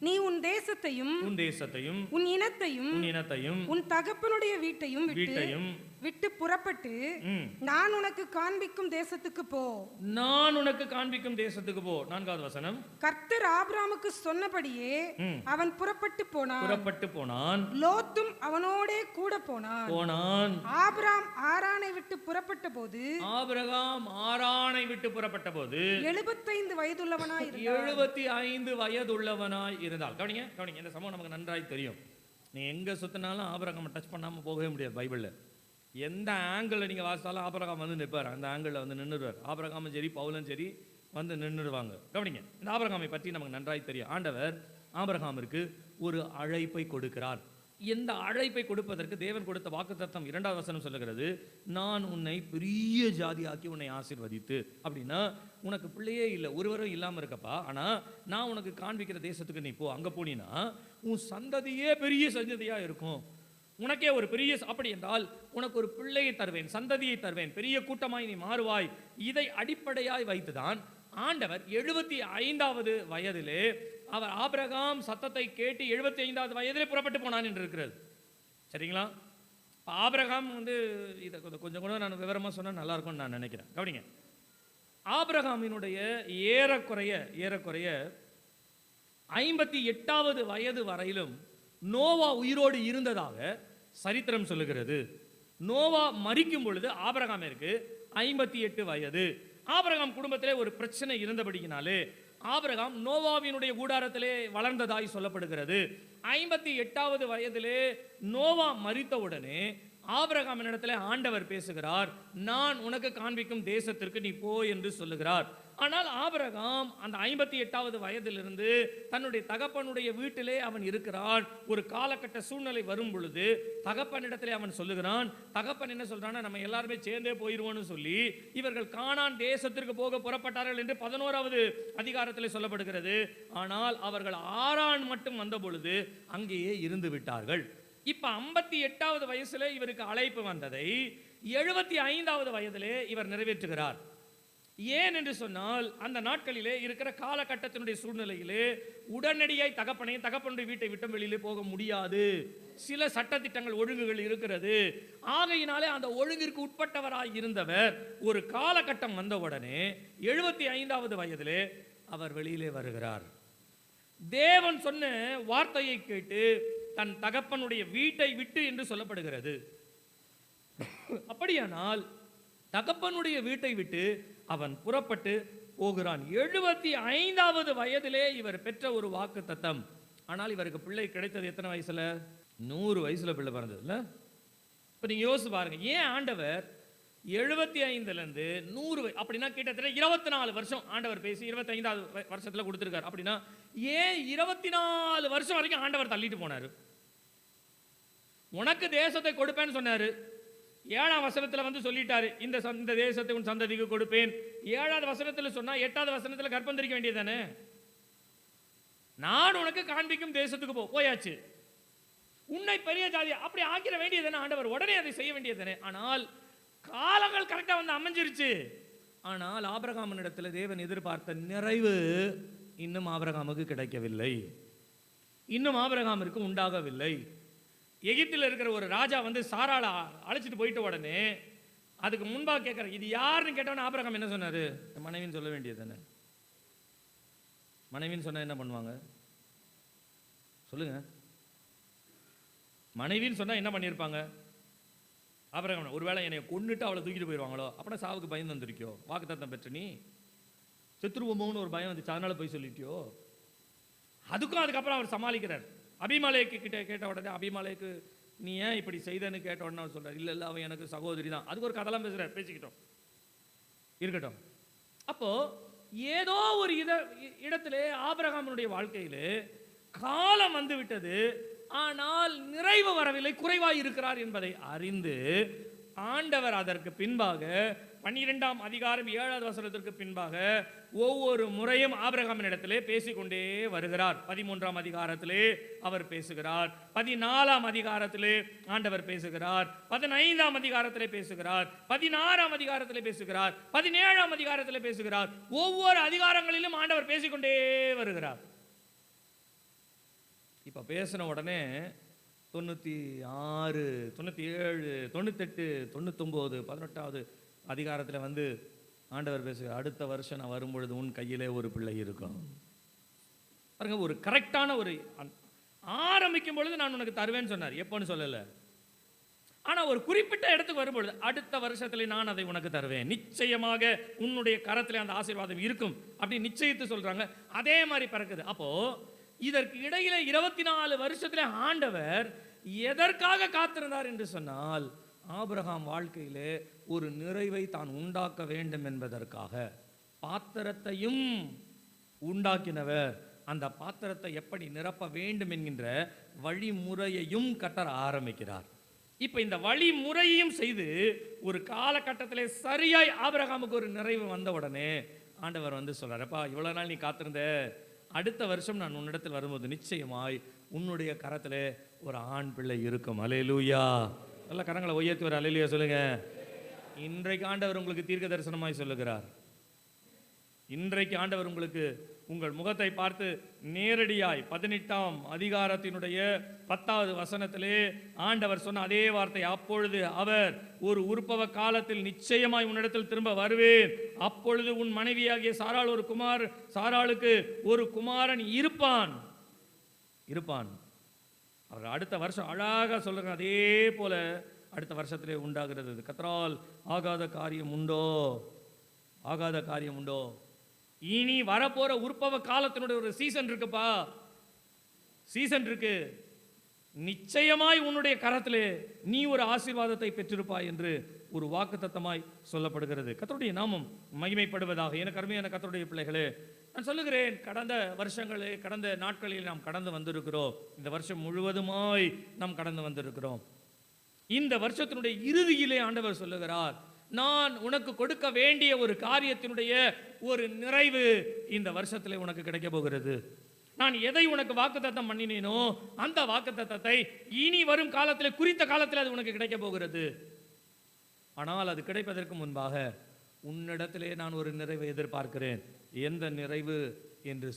நீ உன் தேசத்தையும் உன் இனத்தையும் உன் தகப்பனுடைய வீட்டையும் விட்டு புறப்பட்டு நான் உனக்கு காண்பிக்கும் தேசத்துக்கு போ. நான் உனக்கு காண்பிக்கும் தேசத்துக்கு போ. 4வது வசனம். கர்த்தர் ஆபிரகாமுக்கு சொன்னபடியே அவன் புறப்பட்டு போனான். லோத்தும் அவனோடே கூட போனான். ஆபிரகாம் ஆரானை விட்டு புறப்பட்ட போது 75 வயதுள்ளவனாய் இருந்தான். 75 வயதுள்ளவனாய் இருந்தால். கவனிங்க, இந்த சம்பவம் நமக்கு நன்றாய் தெரியும். நீ எங்க சுத்தினாலும் ஆபிரகாம் டச் பண்ணாம போகவே முடியாது. பைபிள்ல எந்த ஆங்கிள் நீங்க வாசித்தாலும் ஆபிரகாம் வந்து நிற்பார், அந்த ஆங்கிள் வந்து நின்றுடுவார். ஆபிரகாமும் சரி பவுலும் சரி வந்து நின்றுடுவாங்க. கவனிங்க, இந்த ஆபிரகாமை பற்றி நமக்கு நன்றாய் தெரியும். ஆண்டவர் ஆபிரகாமிற்கு ஒரு அழைப்பை கொடுக்கிறார். இந்த அழைப்பை கொடுப்பதற்கு தேவன் கொடுத்த வாக்குத்தத்தம் 2வது வசனம் சொல்லுகிறது, நான் உன்னை பெரிய ஜாதியாக்கி உன்னை ஆசீர்வதித்து. அப்படின்னா உனக்கு பிள்ளையே இல்லை, ஒருவரும் இல்லாமல் இருக்கப்பா, ஆனால் நான் உனக்கு காண்பிக்கிற தேசத்துக்கு நீ போ. அங்கே போனீன்னா உன் சந்ததியே பெரிய சந்ததியாக இருக்கும், உனக்கே ஒரு பெரிய, அப்படி என்றால் உனக்கு ஒரு பிள்ளையை தருவேன், சந்ததியை தருவேன், பெரிய கூட்டமாய் நீ மாறுவாய். இதை அடிப்படையாய் வைத்துதான் ஆண்டவர் 75வது வயதிலே அவர் ஆபிரகாம் சத்தத்தை கேட்டு 75வது வயதிலே புறப்பட்டு போனான் என்று இருக்கிறது. சரிங்களா? ஆபிரகாம் வந்து இதை கொஞ்சம் கூட நான் விவரமாக சொன்னால் நல்லா இருக்கும்னு நான் நினைக்கிறேன். கவனிங்க, ஆபிரகாமினுடைய ஏறக்குறைய 58வது வயது வரையிலும் நோவா உயிரோடு இருந்ததாக சரித்திரம் சொல்லுகிறது. நோவா மரிக்கும் பொழுது ஆபிரகாமிற்கு 58 வயது. ஆபிரகாம் குடும்பத்திலே ஒரு பிரச்சனை இருந்தபடியினாலே ஆபிரகாம் நோவாவினுடைய கூடாரத்திலே வளர்ந்ததாய் சொல்லப்படுகிறது. 58வது வயதிலே நோவா மரித்த உடனே ஆபிரகாம் இடத்துல ஆண்டவர் பேசுகிறார், நான் உனக்கு காண்பிக்கும் தேசத்திற்கு நீ போ என்று சொல்லுகிறார். ஆனால் ஆபிரகாம் அந்த 58வது வயதிலிருந்து தன்னுடைய தகப்பனுடைய வீட்டிலே அவன் இருக்கிறான். ஒரு காலகட்ட சூழ்நிலை வரும் பொழுது தகப்பனிடத்திலே அவன் சொல்லுகிறான். தகப்பன் என்ன சொல்றான்னா, நம்ம எல்லாருமே சேர்ந்தே போயிருவோம்னு சொல்லி இவர்கள் கானான் தேசத்திற்கு போக புறப்பட்டார்கள் என்று 11வது அதிகாரத்தில் சொல்லப்படுகிறது. ஆனால் அவர்கள் ஆரான் மட்டும் வந்த பொழுது அங்கேயே இருந்து விட்டார்கள். இப்ப 58வது வயசுல இவருக்கு அழைப்பு வந்ததை 75வது வயதிலே இவர் நிறைவேற்றுகிறார். ஏன் என்று சொன்னால், அந்த நாட்களிலே இருக்கிற காலகட்டத்தினுடைய சூழ்நிலையிலே உடனடியாய் தகப்பனுடைய வீட்டை விட்டு வெளியிலே போக முடியாது. சில சட்டத்திட்டங்கள் ஒழுங்குகள் இருக்கிறது. ஆகையினாலே அந்த ஒழுங்கிற்கு உட்பட்டவராய் இருந்தவர் ஒரு காலகட்டம் வந்தவுடனே 75வது வயதிலே அவர் வெளியிலே வருகிறார். தேவன் சொன்ன வார்த்தையை கேட்டு தன் தகப்பனுடைய வீட்டை விட்டு என்று சொல்லப்படுகிறது. அப்படியானால் தகப்பனுடைய வீட்டை விட்டு அவன் புறப்பட்டு போகிறான். 75வது வயதிலே இவர் பெற்ற ஒரு வாக்கு தத்தம். ஆனால் இவருக்கு பிள்ளை கிடைத்தது எத்தனை வயசுல? 100 வயசுல பிள்ளை பிறந்தது இல்ல? இப்ப நீங்க யோசிச்சு பாருங்க, ஏன் ஆண்டவர் 75லேருந்து 100 அப்படின்னா கிட்டத்தட்ட 24 வருஷம் ஆண்டவர் பேசி 25வது வருஷத்துல கொடுத்திருக்காரு. அப்படின்னா ஏன் 24 வருஷம் வரைக்கும் ஆண்டவர் தள்ளிட்டு போனாரு? உனக்கு தேசத்தை கொடுப்பேன்னு சொன்னாரு. 7ஆம் வசனத்துல வந்து சொல்லிட்டாரு, இந்த தேசத்தை உன் சந்ததிக்கு கொடுப்பேன். 7வது வசனத்துல சொன்னா 8வது வசனத்துல கர்ப்பம் தரிக்க வேண்டியதானே? நான் உனக்கு காண்பிக்கும் தேசத்துக்கு போயாச்சு. உன்னை பெரிய ஜாதி அப்படி ஆக்கிற வேண்டியதானே ஆண்டவர்? உடனே அதை செய்ய வேண்டியதானே? ஆனால் காலங்கள் கரெக்டா வந்து அமைஞ்சிருச்சு. ஆனால் ஆபிரகாமினிடத்தில் தேவன் எதிர்பார்த்த நிறைவு இன்னும் ஆபிரகாமுக்கு கிடைக்கவில்லை. இன்னும் ஆபிரகாமிற்கு உண்டாகவில்லை. எகிப்தில் இருக்கிற ஒரு ராஜா வந்து சாராளை அழைச்சிட்டு போயிட்ட உடனே அதுக்கு முன்பாக கேட்கிறார், இது யாருன்னு கேட்டவன ஆபிரகாம் என்ன சொன்னாரு? மனைவின்னு சொல்ல வேண்டியது தானே. மனைவின்னு சொன்னா என்ன பண்ணுவாங்க சொல்லுங்க? மனைவின்னு சொன்னா என்ன பண்ணியிருப்பாங்க? ஆபிரகாம் ஒருவேளை என்னை கொன்னுட்டு அவளை தூக்கிட்டு போயிடுவாங்களோ, அப்படின்னா சாவுக்கு பயந்து வந்திருக்கியோ? வாக்கு தத்தம் பெற்ற நீ செத்துருவோமோன்னு ஒரு பயம் வந்துச்சு, அதனால போய் சொல்லிட்டியோ? அதுக்கப்புறம் அவர் சமாளிக்கிறார். அபிமலேக்கு கிட்ட கேட்ட உடனே அபிமலேக்கு நீ ஏன் இப்படி செய்தன்னு கேட்ட உடனே அவர் சொல்றார், இல்லை அவன் எனக்கு சகோதரி தான். அதுக்கு ஒரு கதெல்லாம் பேசுறார். பேசிக்கிட்டோம், இருக்கட்டும். அப்போ ஏதோ ஒரு இடத்திலே ஆபிரகாமினுடைய வாழ்க்கையிலே காலம் வந்து விட்டது, ஆனால் நிறைவு வரவில்லை, குறைவாய் இருக்கிறார் என்பதை அறிந்து ஆண்டவர் அதற்கு பின்பாக 12ஆம் அதிகாரம் 7வது வசனத்திற்கு பின்பாக ஒவ்வொரு முறையும் ஆபிரகாமின் இடத்திலே பேசிக்கொண்டே வருகிறார். 13ஆம் அதிகாரத்திலே அவர் பேசுகிறார், 14ஆம் அதிகாரத்திலே ஆண்டவர் பேசுகிறார், 15ஆம் அதிகாரத்திலே பேசுகிறார், 16ஆம் அதிகாரத்திலே பேசுகிறார், 17ஆம் அதிகாரத்திலே பேசுகிறார். ஒவ்வொரு அதிகாரங்களிலும் ஆண்டவர் பேசிக்கொண்டே வருகிறார். இப்ப பேசின உடனே 96, 97, 98, 99, 18வது அதிகாரத்தில் வந்து ஆண்டவர் பேசுகிறார், அடுத்த வருஷம் நான் வரும்பொழுது உன் கையிலே ஒரு பிள்ளை இருக்கும். பாருங்க, ஒரு கரெக்டான ஒரு ஆரம்பிக்கும் பொழுது நான் உனக்கு தருவேன்னு சொன்னார். எப்போன்னு சொல்லலை. ஆனால் ஒரு குறிப்பிட்ட இடத்துக்கு வரும்பொழுது அடுத்த வருஷத்துல நான் அதை உனக்கு தருவேன், நிச்சயமாக உன்னுடைய கரத்தில் அந்த ஆசீர்வாதம் இருக்கும் அப்படி நிச்சயித்து சொல்றாங்க. அதே மாதிரி பிறக்குது. அப்போ இதற்கு இடையில 24 வருஷத்துல ஆண்டவர் எதற்காக காத்திருந்தார் என்று சொன்னால், ஆபிரகாம் வாழ்க்கையிலே ஒரு நிறைவை தான் உண்டாக்க வேண்டும் என்பதற்காக. பாத்திரத்தையும் உண்டாக்கினவர் அந்த பாத்திரத்தை எப்படி நிரப்ப வேண்டும் என்கின்ற வழிமுறையையும் கட்டற ஆரம்பிக்கிறார். இப்ப இந்த வழிமுறையையும் செய்து ஒரு காலகட்டத்திலே சரியாய் ஆபிரகாமுக்கு ஒரு நிறைவு வந்த உடனே ஆண்டவர் வந்து சொல்றாருப்பா, இவ்வளவு நாள் நீ காத்திருந்த, அடுத்த வருஷம் நான் உன்னிடத்தில் வரும்போது நிச்சயமாய் உன்னுடைய கரத்தில் ஒரு ஆண் பிள்ளை இருக்கும். அல்லேலூயா. நல்ல கரங்களை உயர்த்தி வர அல்லேலூயா சொல்லுங்க. இன்றைக்கு ஆண்டவர் உங்களுக்கு தீர்க்க தரிசனமாய் சொல்லுகிறார். இன்றைக்கு ஆண்டவர் உங்களுக்கு உங்கள் முகத்தை பார்த்து நேரடியாய் 18ஆம் அதிகாரத்தினுடைய 10வது வசனத்திலே ஆண்டவர் சொன்ன அதே வார்த்தை, அப்பொழுது அவர் ஒரு உற்பவ காலத்தில் நிச்சயமாய் உன்னிடத்தில் திரும்ப வருவேன், அப்பொழுது உன் மனைவியாகிய சாராளுக்கு ஒரு குமாரன் இருப்பான். அவர் அடுத்த வருஷம் அழகாக சொல்லுங்க. அதே போல அடுத்த வருஷத்திலே உண்டாகிறது. கர்த்தரால் ஆகாத காரியம் உண்டோ? இனி வரப்போற உற்பவ காலத்தினுடைய ஒரு சீசன் இருக்குப்பா, சீசன் இருக்கு. நிச்சயமாய் உன்னுடைய கரத்திலே நீ ஒரு ஆசீர்வாதத்தை பெற்றிருப்பாய் என்று ஒரு வாக்குத்தத்தமாய் சொல்லப்படுகிறது. கர்த்தருடைய நாமம் மகிமைப்படுவதாக. எனக்கு அருமையான கர்த்தருடைய பிள்ளைகளே, நான் சொல்லுகிறேன், கடந்த வருஷங்களே, கடந்த நாட்களில் நாம் கடந்து வந்திருக்கிறோம். இந்த வருஷம் முழுவதுமாய் நாம் கடந்து வந்திருக்கிறோம். இந்த வருஷத்தினுடைய இறுதியிலே ஆண்டவர் சொல்லுகிறார், நான் உனக்கு கொடுக்க வேண்டிய ஒரு காரியத்தினுடைய ஒரு நிறைவு இந்த வருஷத்திலே உனக்கு கிடைக்க போகிறது. நான் எதை உனக்கு வாக்குத்தத்தம் பண்ணினேனோ அந்த வாக்குத்தத்தத்தை இனி வரும் காலத்தில், குறித்த காலத்தில் அது உனக்கு கிடைக்க போகிறது. ஆனால் அது கிடைப்பதற்கு முன்பாக உன்னிடத்திலே நான் ஒரு நிறைவை எதிர்பார்க்கிறேன். எந்த நிறைவு என்று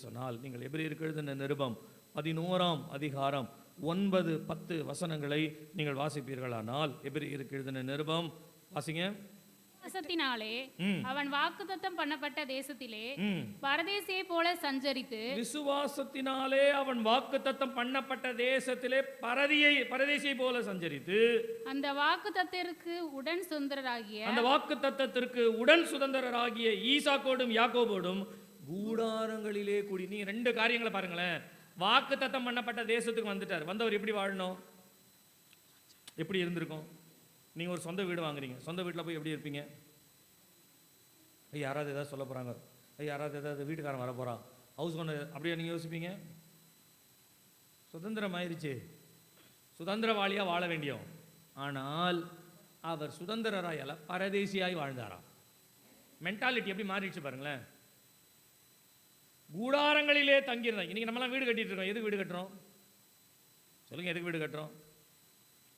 சொன்னால் நீங்கள் எபிரேயருக்கு எழுதின நிருபம் 11ஆம் அதிகாரம் 9, 10 வசனங்களை நீங்கள் வாசிப்பீர்களானால், எபிரேயருக்கு எழுதின நிருபம் வாசிங்க. விசுவாசத்தினாலே அவன் வாக்குத்தத்தம் பண்ணப்பட்ட தேசத்திலே பரதேசியை போல சஞ்சரித்து, விசுவாசத்தினாலே அவன் வாக்குத்தத்தம் பண்ணப்பட்ட தேசத்திலே பரதேசியை போல சஞ்சரித்து, அந்த வாக்குத்தத்திற்கு உடன் சுதந்திரராகிய ஈசாக்கோடும் யாக்கோபோடும் கூடாரங்களிலே கூடி. நீங்க 2 காரியங்களை பாருங்களேன். வாக்குத்தத்தம் பண்ணப்பட்ட தேசத்துக்கு வந்துட்டார். வந்தவர் எப்படி வாழணும், எப்படி இருந்திருக்கும்? நீங்கள் ஒரு சொந்த வீடு வாங்குறீங்க. சொந்த வீட்டில் போய் எப்படி இருப்பீங்க? யாராவது ஏதாவது சொல்ல போகிறாங்க, யாராவது ஏதாவது வீட்டுக்காரன் வர போகிறான், ஹவுஸ் ஓனர், அப்படியே நீங்கள் யோசிப்பீங்க? சுதந்திரம் ஆயிடுச்சு, சுதந்திரவாளியாக வாழ வேண்டியோம். ஆனால் அவர் சுதந்திரராயால பரதேசியாய் வாழ்ந்தாராம். மென்டாலிட்டி எப்படி மாறிடுச்சு பாருங்களேன். கூடாரங்களிலே தங்கியிருந்தாங்க. இன்னைக்கு நம்மளாம் வீடு கட்டிட்டு இருக்கோம். எதுக்கு வீடு கட்டுறோம் சொல்லுங்க? எதுக்கு வீடு கட்டுறோம்?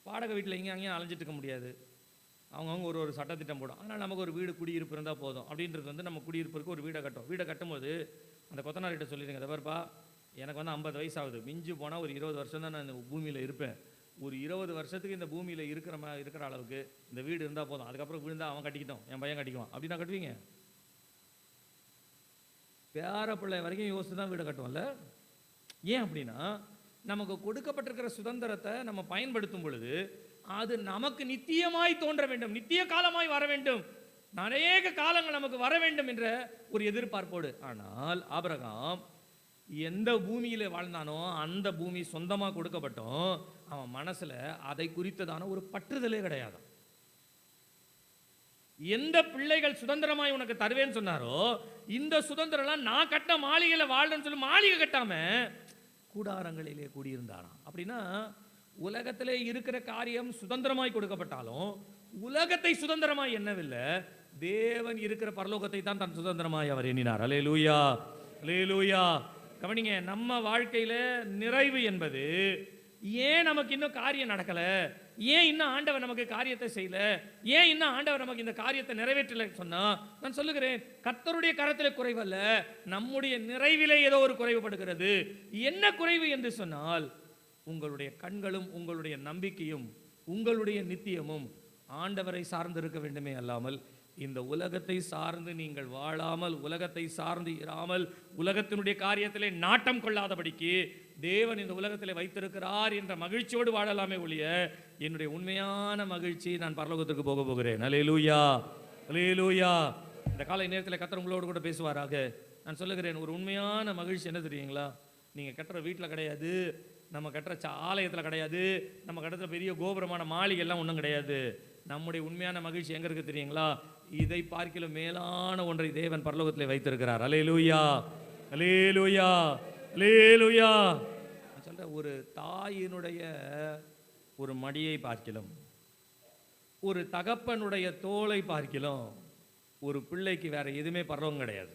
வாடகை வீட்டில் இங்கே அங்கேயும் அலைஞ்சிட்டு இருக்க முடியாது. அவங்கவுங்க ஒரு சட்டத்திட்டம் போடும். அதனால் நமக்கு ஒரு வீடு குடியிருப்பு இருந்தால் போதும் அப்படின்றது நம்ம குடியிருப்புக்கு ஒரு வீடை கட்டுறோம். வீடை கட்டும்போது அந்த கொத்தனார்கிட்ட சொல்லிடுங்க, தவறுப்பா, எனக்கு 50 வயசு ஆகுது, மிஞ்சு போனால் ஒரு 20 வருஷம் தான் நான் இந்த பூமியில் இருப்பேன். ஒரு 20 வருஷத்துக்கு இந்த பூமியில் இருக்கிற அளவுக்கு இந்த வீடு இருந்தால் போதும். அதுக்கப்புறம் விழுந்தா அவன் கட்டிக்கிட்டோம், என் பையன் கட்டிக்குவான் அப்படின்னா கட்டுவீங்க? பேர பிள்ளை வரைக்கும் யோசித்து தான் வீடை கட்டுவோம்ல. ஏன் அப்படின்னா, நமக்கு கொடுக்கப்பட்டிருக்கிற சுதந்திரத்தை நம்ம பயன்படுத்தும் பொழுது அது நமக்கு நித்தியமாய் தோன்ற வேண்டும், நித்திய காலமாய் வர வேண்டும், அநேக காலங்கள் நமக்கு வர வேண்டும் என்ற ஒரு எதிர்பார்ப்போடு. ஆனால் ஆபிரகாம் எந்த பூமியில வாழ்ந்தானோ அந்த பூமி சொந்தமாக கொடுக்கப்பட்டோம், அவன் மனசுல அதை குறித்ததான ஒரு பற்றுதலே கிடையாது. எந்த பிள்ளைகள் சுதந்திரமாய் உனக்கு தருவேன்னு சொன்னாரோ, இந்த சுதந்திரம் நான் கட்ட மாளிகையில் வாழ்றேன்னு சொல்லி மாளிகை கட்டாம கூடாரங்களிலே கூடியிருந்தாராம். அப்படின்னா உலகத்திலே இருக்கிற காரியம் சுதந்திரமாய் கொடுக்கப்பட்டாலும் உலகத்தை சுதந்திரமாய் எண்ணவில்லை, தேவன் இருக்கிற பரலோகத்தை தான் தன் சுதந்திரமாய் அவர் எண்ணினார். அல்லேலூயா, அல்லேலூயா. கவனிங்க, நம்ம வாழ்க்கையில நிறைவு என்பது ஏன் நமக்கு இன்னும் காரியம் நடக்கல, ஏன் இன்னும் ஆண்டவர் நமக்கு காரியத்தை செய்யல, ஏன் இன்னும் ஆண்டவர் நமக்கு இந்த காரியத்தை நிறைவேற்றல சொன்னா, நான் சொல்லுகிறேன், கர்த்தருடைய கரத்தில் குறைவல்ல, நம்முடைய நிறைவிலே ஏதோ ஒரு குறைவுபடுகிறது. என்ன குறைவு என்று சொன்னால், உங்களுடைய கண்களும் உங்களுடைய நம்பிக்கையும் உங்களுடைய நித்தியமும் ஆண்டவரை சார்ந்து இருக்க வேண்டுமே அல்லாமல் இந்த உலகத்தை சார்ந்து நீங்கள் வாழாமல், உலகத்தை சார்ந்து இராமல், உலகத்தினுடைய காரியத்திலே நாட்டம் கொள்ளாதபடிக்கு தேவன் இந்த உலகத்தில் வைத்திருக்கிறார் என்ற மகிழ்ச்சியோடு வாழலாமே ஒழிய, என்னுடைய உண்மையான மகிழ்ச்சி நான் பரலோகத்திற்கு போக போகிறேன். அல்லேலூயா, அல்லேலூயா. இந்த காலை நேரத்தில் கர்த்தர் உங்களோடு கூட பேசுவாராக. நான் சொல்லுகிறேன், ஒரு உண்மையான மகிழ்ச்சி என்ன தெரியுங்களா? நீங்கள் கட்டுற வீட்டில் கிடையாது, நம்ம கட்டுற ஆலயத்தில் கிடையாது, நம்ம கட்டுற பெரிய கோபுரமான மாளிகைலாம் ஒன்றும் கிடையாது. நம்முடைய உண்மையான மகிழ்ச்சி எங்கே இருக்குது தெரியுங்களா? இதை பார்க்கிலும் மேலான ஒன்றை தேவன் பரலோகத்தில் வைத்திருக்கிறார். அல்லேலூயா, அல்லேலூயா, அல்லேலூயா. நான் சொல்கிறேன், ஒரு தாயினுடைய ஒரு மடியை பார்க்கிலும், ஒரு தகப்பனுடைய தோளை பார்க்கிலும் ஒரு பிள்ளைக்கு வேற எதுவுமே பரலோகம் கிடையாது.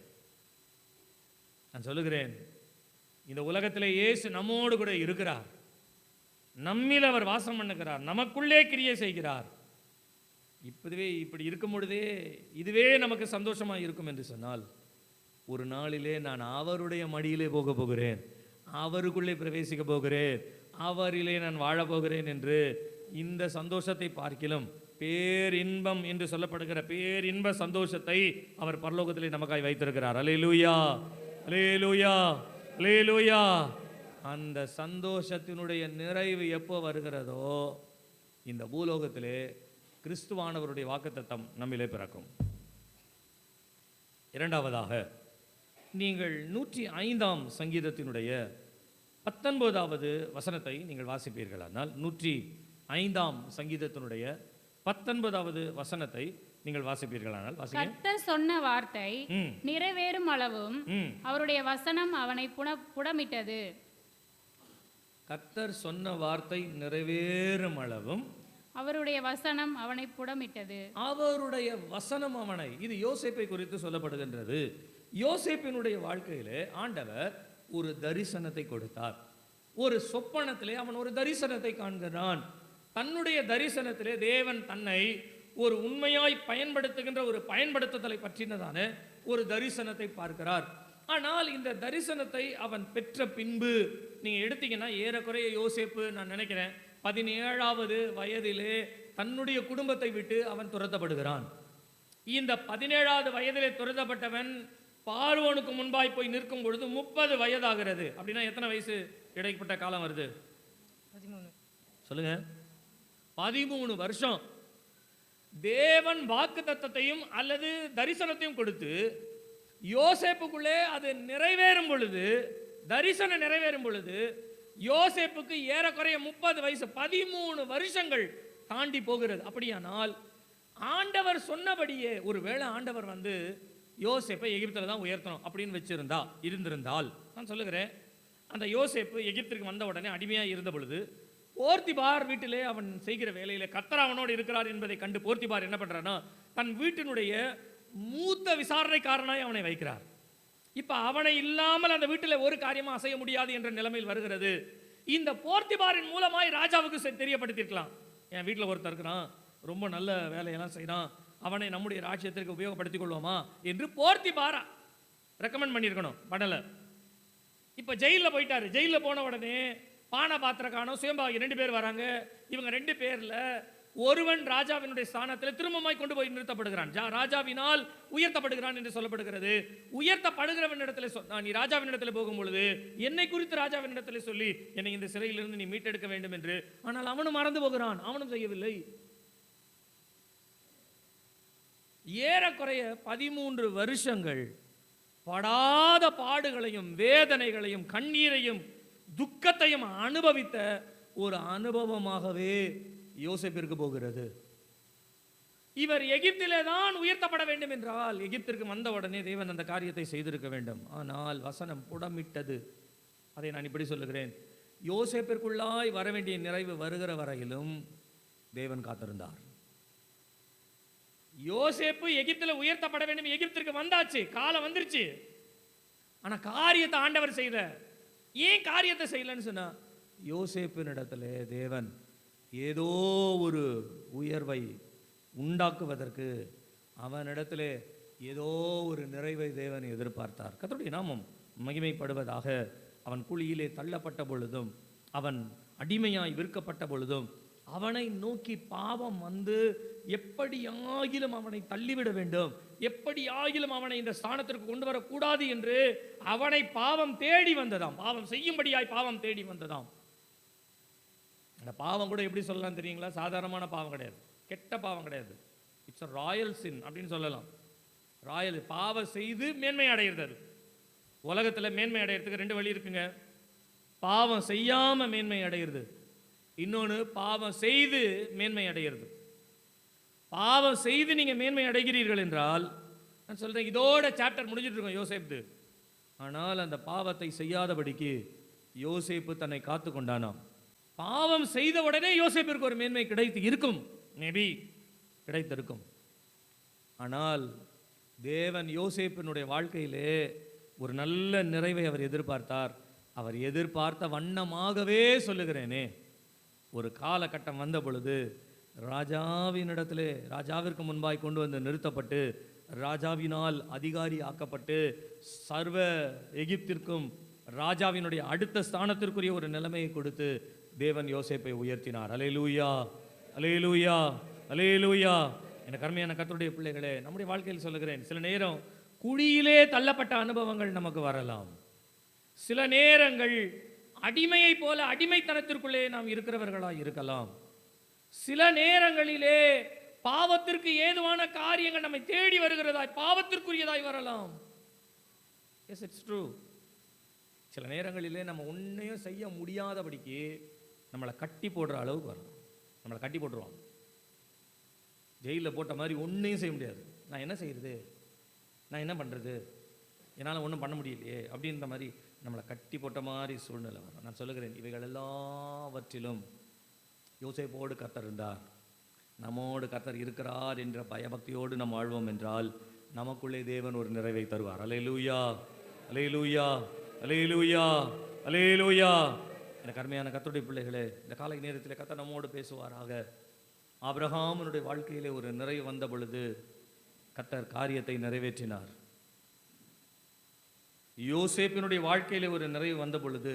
நான் சொல்லுகிறேன், இந்த உலகத்தில் இயேசு நம்மோடு கூட இருக்கிறார், நம்மில் அவர் வாசம் பண்ணுகிறார், நமக்குள்ளே கிரியை செய்கிறார். இப்படி இருக்கும் பொழுதே இதுவே நமக்கு சந்தோஷமாக இருக்கும் என்று சொன்னால், ஒரு நாளிலே நான் அவருடைய மடியிலே போக போகிறேன், அவருக்குள்ளே பிரவேசிக்க போகிறேன், அவரிலே நான் வாழப் போகிறேன் என்று இந்த சந்தோஷத்தை பார்க்கிலும் பேரின்பம் என்று சொல்லப்படுகிற பேரின்ப சந்தோஷத்தை அவர் பரலோகத்திலே நமக்காய் வைத்திருக்கிறார். அல்லேலூயா, அல்லேலூயா, அல்லேலூயா. அந்த சந்தோஷத்தினுடைய நிறைவு எப்போ வருகிறதோ, இந்த பூலோகத்திலே கிறிஸ்துவானவருடைய வாக்குத்தத்தம் நம்மிலே பிறக்கும். இரண்டாவதாக, நீங்கள் 105ஆம் சங்கீதத்தினுடைய 19வது வசனத்தை நீங்கள் வாசிப்பீர்களானால் 105ஆம் சங்கீதத்தினுடைய 19வது வசனத்தை நீங்கள் வாசிப்பீர்களானால் வாசிங்க. கர்த்தர் சொன்ன வார்த்தை நிறைவேறும் அளவும் அவருடைய வசனம் அவனை புடமிட்டது. கர்த்தர் சொன்ன வார்த்தை நிறைவேறும் அளவும் அவருடைய வசனம் அவனை புடமிட்டது. அவருடைய வசனம் அவனை, இது யோசேப்பை குறித்து சொல்லப்படுகின்றது. யோசேப்பினுடைய வாழ்க்கையிலே ஆண்டவர் ஒரு தரிசனத்தை கொடுத்தார். ஒரு சொப்பனத்திலே அவன் ஒரு தரிசனத்தை காண்கிறான். தன்னுடைய தரிசனத்திலே தேவன் தன்னை ஒரு உண்மையாய் பயன்படுத்துகின்ற ஒரு பயன்படுத்துதலை பற்றினதான ஒரு தரிசனத்தை பார்க்கிறார். ஆனால் இந்த தரிசனத்தை அவன் பெற்ற பின்பு நீங்க எடுத்தீங்கன்னா ஏறக்குறைய யோசேப்பு, நான் நினைக்கிறேன் 17வது வயதிலே தன்னுடைய குடும்பத்தை விட்டு அவன் துரத்தப்படுகிறான். இந்த 17வது வயதிலே துரத்தப்பட்டவன் பார்வோனுக்கு முன்பாய் போய் நிற்கும் பொழுது 30 வயதாகிறது. அப்படின்னா எத்தனை வயசு இடைப்பட்ட காலம் வருது? 13. சொல்லுங்க. 13 வருஷம் தேவன் வாக்குத்தத்தத்தையும் அல்லது தரிசனத்தையும் கொடுத்து யோசேப்புக்குள்ளே அது நிறைவேறும் பொழுது, தரிசனம் நிறைவேறும் பொழுது யோசேப்புக்கு ஏறக்குறைய 30 வயசு, 13 வருஷங்கள் தாண்டி போகிறது. அப்படியானால் ஆண்டவர் சொன்னபடியே ஒருவேளை ஆண்டவர் யோசேப்பை எகிப்தில் தான் உயர்த்தணும் அப்படின்னு இருந்திருந்தால், நான் சொல்லுகிறேன், அந்த யோசேப்பு எகிப்திற்கு வந்த உடனே அடிமையாக இருந்த பொழுது போர்த்திபார் வீட்டிலே அவன் செய்கிற வேலையில கர்த்தர் அவனோடு இருக்கிறார் என்பதை கண்டு போர்த்திபார் என்ன பண்றான்னா தன் வீட்டினுடைய மூத்த விசாரணைக்காரனாய் அவனை வைக்கிறார். இப்ப அவனை இல்லாமல் அந்த வீட்டில் ஒரு காரியமா அசைய முடியாது என்ற நிலைமையில் வருகிறது. இந்த போர்த்திபாரின் மூலமாய் ராஜாவுக்கு தெரியப்படுத்திருக்கலாம், என் வீட்டில் ஒருத்தர் இருக்கிறான், ரொம்ப நல்ல வேலையெல்லாம் செய்யறான், அவனை நம்முடைய ராஜ்யத்திற்கு உபயோகப்படுத்திக் கொள்வோமா என்று போர்த்திபார் ரெக்கமெண்ட் பண்ணியிருக்கணும், பண்ணல. இப்ப ஜெயிலில் போயிட்டாரு. ஜெயிலில் போன உடனே பான பாத்திரக்கானோ சுயம்பாகி 2 பேர் வராங்க. இவங்க 2 பேர்ல ஒருவன் ராஜாவினுடைய ஸ்தானத்தில் திரும்பமாய் கொண்டு போய் நிறுத்தப்படுகிறான், ராஜாவினால் உயர்த்தப்படுகிறான் என்று சொல்லப்படுகிறது. உயர்த்தப்படுகிறவன் இடத்துல நீ ராஜாவின் இடத்துல போகும் பொழுது என்னை குறித்து ராஜாவின் இடத்துல சொல்லி என்னை இந்த சிறையிலிருந்து நீ மீட்டெடுக்க வேண்டும் என்று. ஆனால் அவனும் மறந்து போகிறான், அவனும் செய்யவில்லை. ஏறக்குறைய 13 வருஷங்கள் படாத பாடுகளையும் வேதனைகளையும் கண்ணீரையும் துக்கத்தையும் அனுபவித்த ஒரு அனுபவமாகவே யோசேப்பிற்கு போகிறது. இவர் எகிப்திலே தான் உயர்த்தப்பட வேண்டும் என்றால் எகிப்திற்கு வந்த உடனே தேவன் அந்த காரியத்தை செய்திருக்க வேண்டும். ஆனால் வசனம் புடமிட்டது. அதை நான் இப்படி சொல்லுகிறேன், யோசேப்பிற்குள்ளாய் வர வேண்டிய நிறைவு வருகிற வரையிலும் தேவன் காத்திருந்தார். யோசேப்பு எகிப்தில் உயர்த்தப்பட வேண்டும், எகிப்திற்கு வந்தாச்சு, காலம் வந்துருச்சு. ஆனா காரியத்தை ஆண்டவர் செய்த. ஏன் காரியத்தை செய்யலன்னு சொன்னா, யோசேப்பினிடத்துல தேவன் ஏதோ ஒரு உயர்வை உண்டாக்குவதற்கு அவனிடத்துல ஏதோ ஒரு நிறைவை தேவன் எதிர்பார்த்தார். கர்த்தருடைய நாமம் மகிமைப்படுவதாக. அவன் குழியிலே தள்ளப்பட்ட பொழுதும், அவன் அடிமையாய் விற்கப்பட்ட பொழுதும், அவனை நோக்கி பாவம் எப்படி ஆகிலும் அவனை தள்ளிவிட வேண்டும், எப்படி ஆகிலும் அவனை இந்த ஸ்தானத்திற்கு கொண்டு வரக்கூடாது என்று அவனை பாவம் தேடி வந்ததாம். பாவம் செய்யும்படியாய் பாவம் தேடி வந்ததாம். அந்த பாவம் கூட எப்படி சொல்லலாம் தெரியுங்களா? சாதாரணமான பாவம் கிடையாது, கெட்ட பாவம் கிடையாது. இட்ஸ் அ ராயல் சின் அப்படின்னு சொல்லலாம். ராயல் பாவம் செய்து மேன்மை அடைகிறது. உலகத்தில் மேன்மை அடைகிறதுக்கு 2 வழி இருக்குங்க. பாவம் செய்யாம மேன்மை அடைகிறது, இன்னொன்று பாவம் செய்து மேன்மை அடைகிறது. பாவம் செய்து நீங்க மேன்மை அடைகிறீர்கள் என்றால், நான் சொல்றேன், இதோட சாப்டர் முடிஞ்சிட்டு இருக்கோம் யோசேப்பு. ஆனால் அந்த பாவத்தை செய்யாதபடிக்கு யோசேப்பு தன்னை காத்து கொண்டானாம். பாவம் செய்த உடனே யோசேப்பிற்கு ஒரு மேன்மை கிடைத்து இருக்கும், மேபி கிடைத்திருக்கும். ஆனால் தேவன் யோசேப்பினுடைய வாழ்க்கையிலே ஒரு நல்ல நிறைவை அவர் எதிர்பார்த்தார். அவர் எதிர்பார்த்த வண்ணமாகவே சொல்லுகிறேனே, ஒரு காலகட்டம் வந்த பொழுது ராஜாவினிடத்திலே ராஜாவிற்கு முன்பாய் கொண்டு வந்து நிறுத்தப்பட்டு ராஜாவினால் அதிகாரி ஆக்கப்பட்டு சர்வ எகிப்திற்கும் ராஜாவினுடைய அடுத்த ஸ்தானத்திற்குரிய ஒரு நிலைமையை கொடுத்து தேவன் யோசேப்பை உயர்த்தினார். அல்லேலூயா, அல்லேலூயா, அல்லேலூயா. எனக்கு அருமையான கர்த்தருடைய பிள்ளைகளே, நம்முடைய வாழ்க்கையில் சொல்லுகிறேன், சில நேரம் குழியிலே தள்ளப்பட்ட அனுபவங்கள் நமக்கு வரலாம். சில நேரங்கள் அடிமையை போல அடிமைத்தனத்திற்குள்ளே நாம் இருக்கிறவர்களாக இருக்கலாம். சில நேரங்களிலே பாவத்திற்கு ஏதுவான காரியங்கள் நம்மை தேடி வருகிறதாய், பாவத்திற்குரியதாய் வரலாம். Yes, it's true. சில நேரங்களிலே நம்ம ஒன்றையும் செய்ய முடியாதபடிக்கு நம்மளை கட்டி போடுற அளவுக்கு வரணும். நம்மளை கட்டி போட்டுருவாங்க. ஜெயிலில் போட்ட மாதிரி ஒன்றையும் செய்ய முடியாது. நான் என்ன செய்கிறது, நான் என்ன பண்ணுறது, என்னால் ஒன்றும் பண்ண முடியலையே அப்படின்ற மாதிரி நம்மளை கட்டி போட்ட மாதிரி சூழ்நிலை வரும். நான் சொல்லுகிறேன், இவைகள் எல்லாவற்றிலும் யோசேப்போடு கர்த்தர் இருந்தார், நம்மோடு கர்த்தர் இருக்கிறார் என்ற பயபக்தியோடு நாம் வாழ்வோம் என்றால் நமக்குள்ளே தேவன் ஒரு நிறைவை தருவார். அல்லேலூயா, அல்லேலூயா, அல்லேலூயா, அல்லேலூயா. எனக்கு அருமையான கர்த்தருடைய பிள்ளைகளே, இந்த காலை நேரத்தில் கர்த்தர் நம்மோடு பேசுவாராக. ஆபிரகாமினுடைய வாழ்க்கையிலே ஒரு நிறைவு வந்த பொழுது கர்த்தர் காரியத்தை நிறைவேற்றினார். யோசேப்பினுடைய வாழ்க்கையிலே ஒரு நிறைவு வந்த பொழுது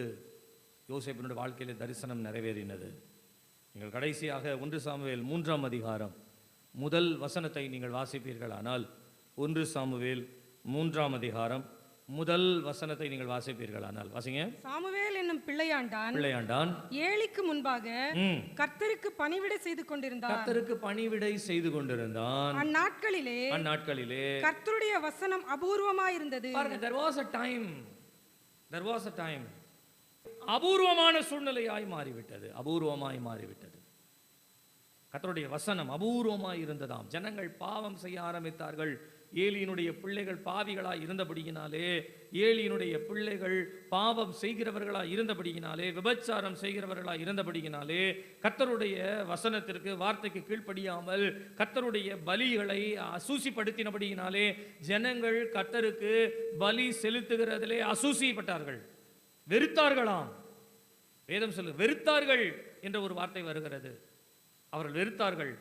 யோசேப்பினுடைய வாழ்க்கையிலே தரிசனம் நிறைவேறினது. நீங்கள் கடைசியாக 1 சாமுவேல் 3ஆம் அதிகாரம் முதல் வசனத்தை நீங்கள் வாசிப்பீர்கள். ஆனால் 1 சாமுவேல் 3ஆம் அதிகாரம் முதல் வசனத்தை நீங்கள் வாசிப்பீர்கள். ஆனால் வாசிங்க. சாமுவேல் என்னும் பிள்ளையாண்டான் ஏலிக்கு முன்பாக கர்த்தருக்கு பணிவிடை செய்து கொண்டிருந்தான். அந்நாட்களிலே கர்த்தருடைய வசனம் அபூர்வமாய் இருந்தது. there was a time அபூர்வமான சூழ்நிலையாய் மாறிவிட்டது. கர்த்தருடைய வசனம் அபூர்வமாய் இருந்ததாம். ஜனங்கள் பாவம் செய்ய ஆரம்பித்தார்கள். ஏலியினுடைய பிள்ளைகள் பாவிகளாய் இருந்தபடியினாலே, ஏலியினுடைய பிள்ளைகள் பாவம் செய்கிறவர்களாய் இருந்தபடியினாலே, விபச்சாரம் செய்கிறவர்களாய் இருந்தபடியினாலே, கர்த்தருடைய வசனத்திற்கு வார்த்தைக்கு கீழ்ப்படியாமல் கர்த்தருடைய பலிகளை அசூசிப்படுத்தினபடியினாலே ஜனங்கள் கர்த்தருக்கு பலி செலுத்துகிறதிலே அசூசிப்பட்டார்கள், வெறுத்தார்களாம். வேதம் சொல்லு, வெறுத்தார்கள் என்ற ஒரு வார்த்தை வருகிறது. அவர்கள் வெறுத்தார்கள்.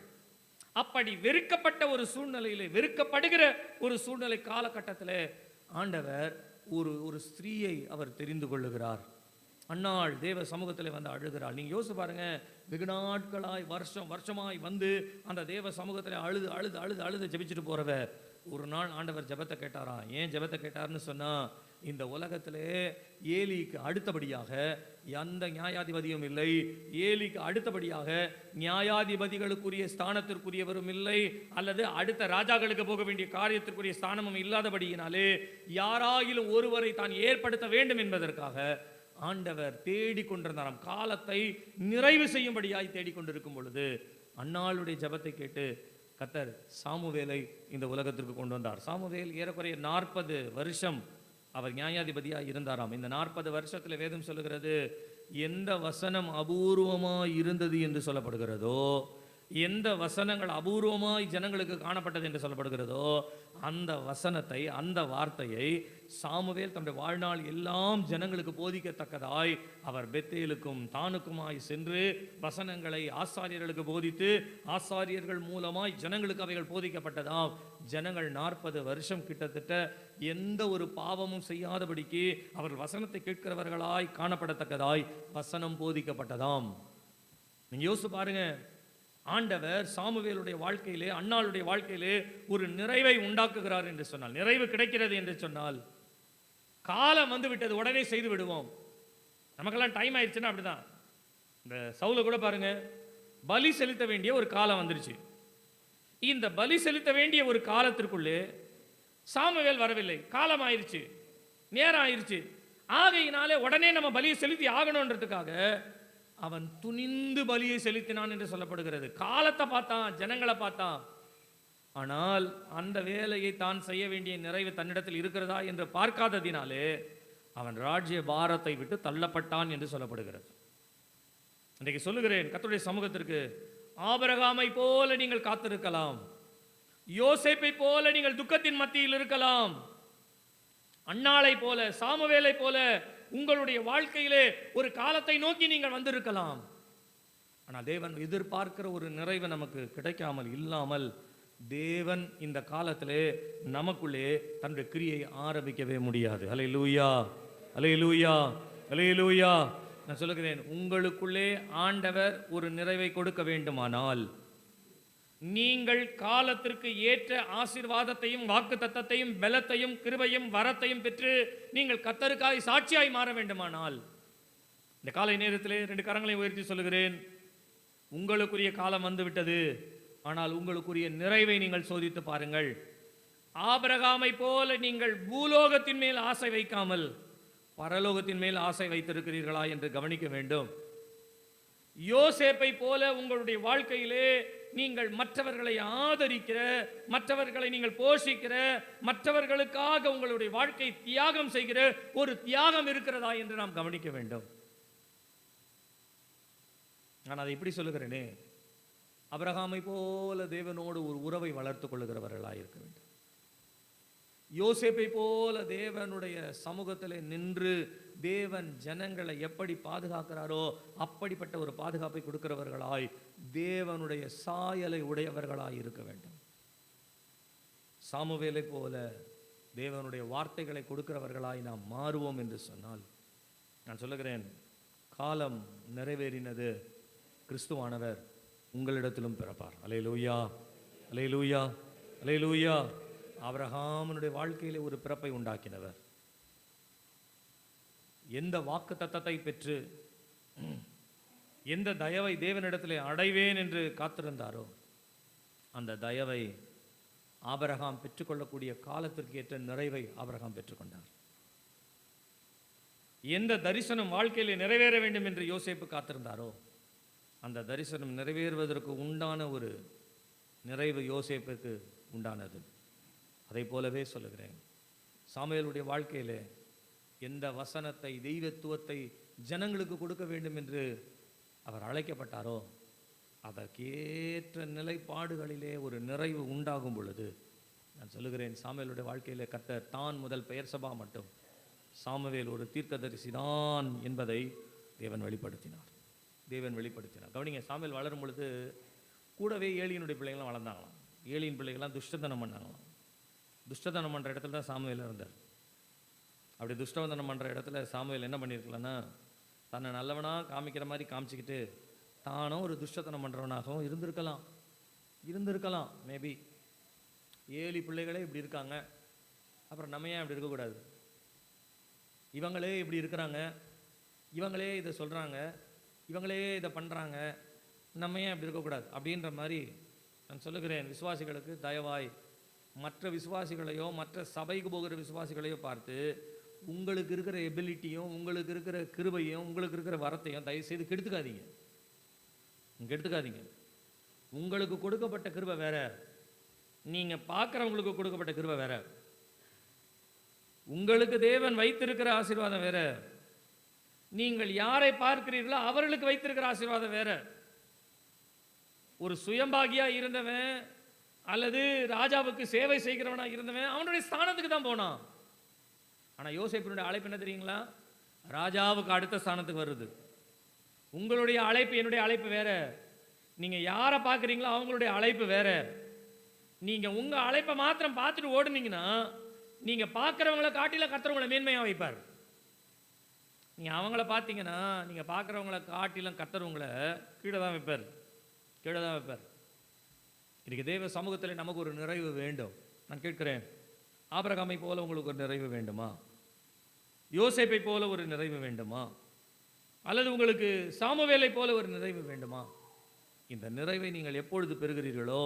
அப்படி வெறுக்கப்பட்ட ஒரு சூழ்நிலையிலே, வெறுக்கப்படுகிற ஒரு சூழ்நிலை காலகட்டத்தில் ஆண்டவர் ஒரு ஸ்திரீயை அவர் தெரிந்து கொள்ளுகிறார். அன்னாள் தேவ சமூகத்தில் வந்து அழுகிறாள். நீங்கள் யோசிச்சு பாருங்க, வெகு நாட்களாய் வருஷமாய் வந்து அந்த தேவ சமூகத்தில் அழுது அழுது அழுது அழுது ஜெபிச்சுட்டு போறவ ஒரு நாள் ஆண்டவர் ஜெபத்தை கேட்டாராம். ஏன் ஜெபத்தை கேட்டார்னு சொன்னா, இந்த உலகத்திலே ஏலிக்கு அடுத்தபடியாக எந்த நியாயாதிபதியும் இல்லை, ஏலிக்கு அடுத்தபடியாக நியாயாதிபதிகளுக்குரிய ஸ்தானத்திற்குரியவரும் இல்லை, அல்லது அடுத்த ராஜாக்களுக்கு போக வேண்டிய காரியத்திற்குரிய ஸ்தானமும் இல்லாதபடியினாலே யாராயிலும் ஒருவரை தான் ஏற்படுத்த வேண்டும் என்பதற்காக ஆண்டவர் தேடிக்கொண்டிருந்தாராம். காலத்தை நிறைவு செய்யும்படியாய் தேடிக்கொண்டிருக்கும் பொழுது அன்னாளுடைய ஜெபத்தை கேட்டு கர்த்தர் சாமுவேலை இந்த உலகத்திற்கு கொண்டு வந்தார். சாமுவேல் ஏறக்குறைய 40 வருஷம் அவர் நியாயாதிபதியாக இருந்தாராம். இந்த 40 வருஷத்தில் வேதம் சொல்லுகிறது, எந்த வசனம் அபூர்வமாய் இருந்தது என்று சொல்லப்படுகிறதோ, எந்த வசனங்கள் அபூர்வமாய் ஜனங்களுக்கு காணப்பட்டது என்று சொல்லப்படுகிறதோ, அந்த வசனத்தை, அந்த வார்த்தையை சாமுவேல் தன்னுடைய வாழ்நாள் எல்லாம் ஜனங்களுக்கு போதிக்கத்தக்கதாய் அவர் பெத்தேலுக்கும் தானுக்குமாய் சென்று வசனங்களை ஆசாரியர்களுக்கு போதித்து, ஆசாரியர்கள் மூலமாய் ஜனங்களுக்கு அவைகள் போதிக்கப்பட்டதாம். ஜனங்கள் 40 வருஷம் கிட்டத்தட்ட எந்த ஒரு பாவமும் செய்யாதபடிக்கு அவர்கள் வசனத்தை கேட்கிறவர்களாய் காணப்படத்தக்கதாய் வசனம் போதிக்கப்பட்டதாம். நீங்க யோசிச்சு பாருங்க, ஆண்டவர் சாமுவேலுடைய வாழ்க்கையிலே, அன்னாளுடைய வாழ்க்கையிலே ஒரு நிறைவை உண்டாக்குகிறார் என்று சொன்னால், நிறைவு கிடைக்கிறது என்று சொன்னால், காலம் வந்து விட்டது உடனே செய்து விடுவோம், நமக்கெல்லாம் டைம் ஆயிடுச்சுன்னா அப்படிதான். இந்த சவுல கூட பாருங்க, பலி செலுத்த வேண்டிய ஒரு காலம் வந்துருச்சு. இந்த பலி செலுத்த வேண்டிய ஒரு காலத்திற்குள்ளே சாமுவேல் வரவில்லை. காலம் ஆயிருச்சு, நேரம் ஆயிருச்சு. ஆகையினாலே உடனே நம்ம பலியை செலுத்தி ஆகணுன்றதுக்காக அவன் துணிந்து பலியை செலுத்தினான் என்று சொல்லப்படுகிறது. காலத்தை பார்த்தான், ஜனங்களை பார்த்தான். ஆனால் அந்த வேலையை தான் செய்ய வேண்டிய நிறைவு தன்னிடத்தில் இருக்கிறதா என்று பார்க்காததினாலே அவன் ராஜ்ய பாரத்தை விட்டு தள்ளப்பட்டான் என்று சொல்லப்படுகிறது. இன்றைக்கு சொல்லுகிறேன் கர்த்தருடைய சமூகத்திற்கு, ஆபிரகாமை போல நீங்கள் காத்திருக்கலாம், யோசேப்பை போல நீங்கள் துக்கத்தின் மத்தியில் இருக்கலாம், அன்னாளை போல, சாமுவேலை போல உங்களுடைய வாழ்க்கையிலே ஒரு காலத்தை நோக்கி நீங்கள் வந்திருக்கலாம். ஆனால் தேவன் எதிர்பார்க்கிற ஒரு நிறைவு நமக்கு கிடைக்காமல் இல்லாமல் தேவன் இந்த காலத்திலே நமக்குள்ளே தன்னுடைய கிரியை ஆரம்பிக்கவே முடியாது. அல்லேலூயா, அல்லேலூயா, அல்லேலூயா. நான் சொல்லுகிறேன், உங்களுக்குள்ளே ஆண்டவர் ஒரு நிறைவை கொடுக்க வேண்டுமானால் நீங்கள் காலத்திற்கு ஏற்ற ஆசீர்வாதத்தையும் வாக்கு தத்தத்தையும் பலத்தையும் கிருபையும் வரத்தையும் பெற்று நீங்கள் கர்த்தருக்காய் சாட்சியாய் மாற வேண்டுமானால், இந்த காலை நேரத்திலே 2 கரங்களை உயர்த்தி சொல்லுகிறேன், உங்களுக்குரிய காலம் வந்து விட்டது. ஆனால் உங்களுக்குரிய நிறைவை நீங்கள் சோதித்து பாருங்கள். ஆபிரகாமை போல நீங்கள் பூலோகத்தின் மேல் ஆசை வைக்காமல் பரலோகத்தின் மேல் ஆசை வைத்திருக்கிறீர்களா என்று கவனிக்க வேண்டும். யோசேப்பை போல உங்களுடைய வாழ்க்கையிலே நீங்கள் மற்றவர்களை ஆதரிக்கிற, மற்றவர்களை நீங்கள் போஷிக்கிற, மற்றவர்களுக்காக உங்களுடைய வாழ்க்கை தியாகம் செய்கிற ஒரு தியாகம் இருக்கிறதா என்று நாம் கவனிக்க வேண்டும். நான் அதை இப்படி சொல்லுகிறேனே, ஆபிரகாமை போல தேவனோடு ஒரு உறவை வளர்த்து கொள்ளுகிறவர்களாக இருக்க வேண்டும். யோசேப்பை போல தேவனுடைய சமூகத்தில் நின்று தேவன் ஜனங்களை எப்படி பாதுகாக்கிறாரோ அப்படிப்பட்ட ஒரு பாதுகாப்பை கொடுக்கிறவர்களாய், தேவனுடைய சாயலை உடையவர்களாய் இருக்க வேண்டும். சாமுவேலை போல தேவனுடைய வார்த்தைகளை கொடுக்கிறவர்களாய் நாம் மாறுவோம் என்று சொன்னால், நான் சொல்லுகிறேன், காலம் நிறைவேறினது. கிறிஸ்துவானவர் உங்களிடத்திலும் பிறப்பார். அல்லேலூயா, அல்லேலூயா, அல்லேலூயா. ஆபிரகாமுடைய வாழ்க்கையிலே ஒரு பிறப்பை உண்டாக்கினவர். எந்த வாக்கு தத்தத்தை பெற்று எந்த தயவை தேவனிடத்திலே அடைவேன் என்று காத்திருந்தாரோ அந்த தயவை ஆபிரகாம் பெற்றுக்கொள்ளக்கூடிய காலத்திற்கு ஏற்ற நிறைவை ஆபிரகாம் பெற்றுக்கொண்டார். எந்த தரிசனம் வாழ்க்கையிலே நிறைவேற வேண்டும் என்று யோசேப்பு காத்திருந்தாரோ அந்த தரிசனம் நிறைவேறுவதற்கு உண்டான ஒரு நிறைவு யோசேப்புக்கு உண்டானது. அதை போலவே சொல்லுகிறேன், சாமுவேலுடைய வாழ்க்கையிலே எந்த வசனத்தை, தெய்வத்துவத்தை ஜனங்களுக்கு கொடுக்க வேண்டும் என்று அவர் அழைக்கப்பட்டாரோ அதற்கேற்ற நிலைப்பாடுகளிலே ஒரு நிறைவு உண்டாகும் பொழுது, நான் சொல்லுகிறேன், சாமுவேலுடைய வாழ்க்கையிலே கர்த்தர் தான் முதல் பெயர்சபா மட்டும் சாமுவேல் ஒரு தீர்க்கதரிசிதான் என்பதை தேவன் வெளிப்படுத்தினார். கவனிங்க, சாமுவேல் வளரும் பொழுது கூடவே ஏலியினுடைய பிள்ளைகள்லாம் வளர்ந்தாங்களாம். ஏலியின் பிள்ளைகள்லாம் துஷ்டத்தனம் பண்ணாங்களாம். துஷ்டத்தனம் பண்ணுற இடத்துல தான் சாமுவேல் இருந்தார். அப்படி துஷ்டவந்தனம் பண்ணுற இடத்துல சாமுவேல் என்ன பண்ணியிருக்கலன்னா, தன்னை நல்லவனாக காமிக்கிற மாதிரி காமிச்சிக்கிட்டு தானும் ஒரு துஷ்டத்தனம் பண்ணுறவனாகவும் இருந்திருக்கலாம். மேபி ஏலி பிள்ளைகளே இப்படி இருக்காங்க, அப்புறம் நம்ம ஏன் இப்படி இருக்கக்கூடாது? இவங்களே இப்படி இருக்கிறாங்க, இவங்களே இதை சொல்கிறாங்க, இவங்களே இதை பண்ணுறாங்க, நம்ம ஏன் இப்படி இருக்கக்கூடாது அப்படின்ற மாதிரி நான் சொல்லுகிறேன். விசுவாசிகளுக்கு தயவாய் மற்ற விசுவாசிகளையோ மற்ற சபைக்கு போகிற விசுவாசிகளையோ பார்த்து உங்களுக்கு இருக்கிற எபிலிட்டியும், உங்களுக்கு இருக்கிற கிருபையும், உங்களுக்கு இருக்கிற வரத்தையும் தயவுசெய்து கெடுத்துக்காதீங்க. உங்களுக்கு கொடுக்கப்பட்ட கிருபை வேற, நீங்கள் பார்க்குறவங்களுக்கு கொடுக்கப்பட்ட கிருபை வேற. உங்களுக்கு தேவன் வைத்திருக்கிற ஆசீர்வாதம் வேற, நீங்கள் யாரை பார்க்கிறீர்களோ அவர்களுக்கு வைத்திருக்கிற ஆசீர்வாதம் வேற. ஒரு சுயம்பாகியா இருந்தவன் அல்லது ராஜாவுக்கு சேவை செய்கிறவனா இருந்தவன் அவனுடைய ஸ்தானத்துக்கு தான் போனான். ஆனால் யோசேப்பினுடைய அழைப்பு என்ன தெரியுங்களா? ராஜாவுக்கு அடுத்த ஸ்தானத்துக்கு வருது. உங்களுடைய அழைப்பு என்னுடைய அழைப்பு வேற. நீங்கள் யாரை பார்க்குறீங்களோ அவங்களுடைய அழைப்பு வேற. நீங்கள் உங்கள் அழைப்பை மாத்திரம் பார்த்துட்டு ஓடுனீங்கன்னா நீங்கள் பார்க்குறவங்கள காட்டில கர்த்தர் மேன்மையாக வைப்பார். நீங்கள் அவங்கள பார்த்தீங்கன்னா நீங்கள் பார்க்குறவங்கள காட்டிலும் கர்த்தர் உங்களை கீழே தான் வைப்பார். இன்றைக்கி தேவ சமூகத்தில் நமக்கு ஒரு நிறைவு வேண்டும். நான் கேட்கிறேன், ஆபிரகாமை போல உங்களுக்கு ஒரு நிறைவு வேண்டுமா? யோசேப்பை போல ஒரு நிறைவு வேண்டுமா? அல்லது உங்களுக்கு சாமுவேலை போல ஒரு நிறைவு வேண்டுமா? இந்த நிறைவை நீங்கள் எப்பொழுது பெறுகிறீர்களோ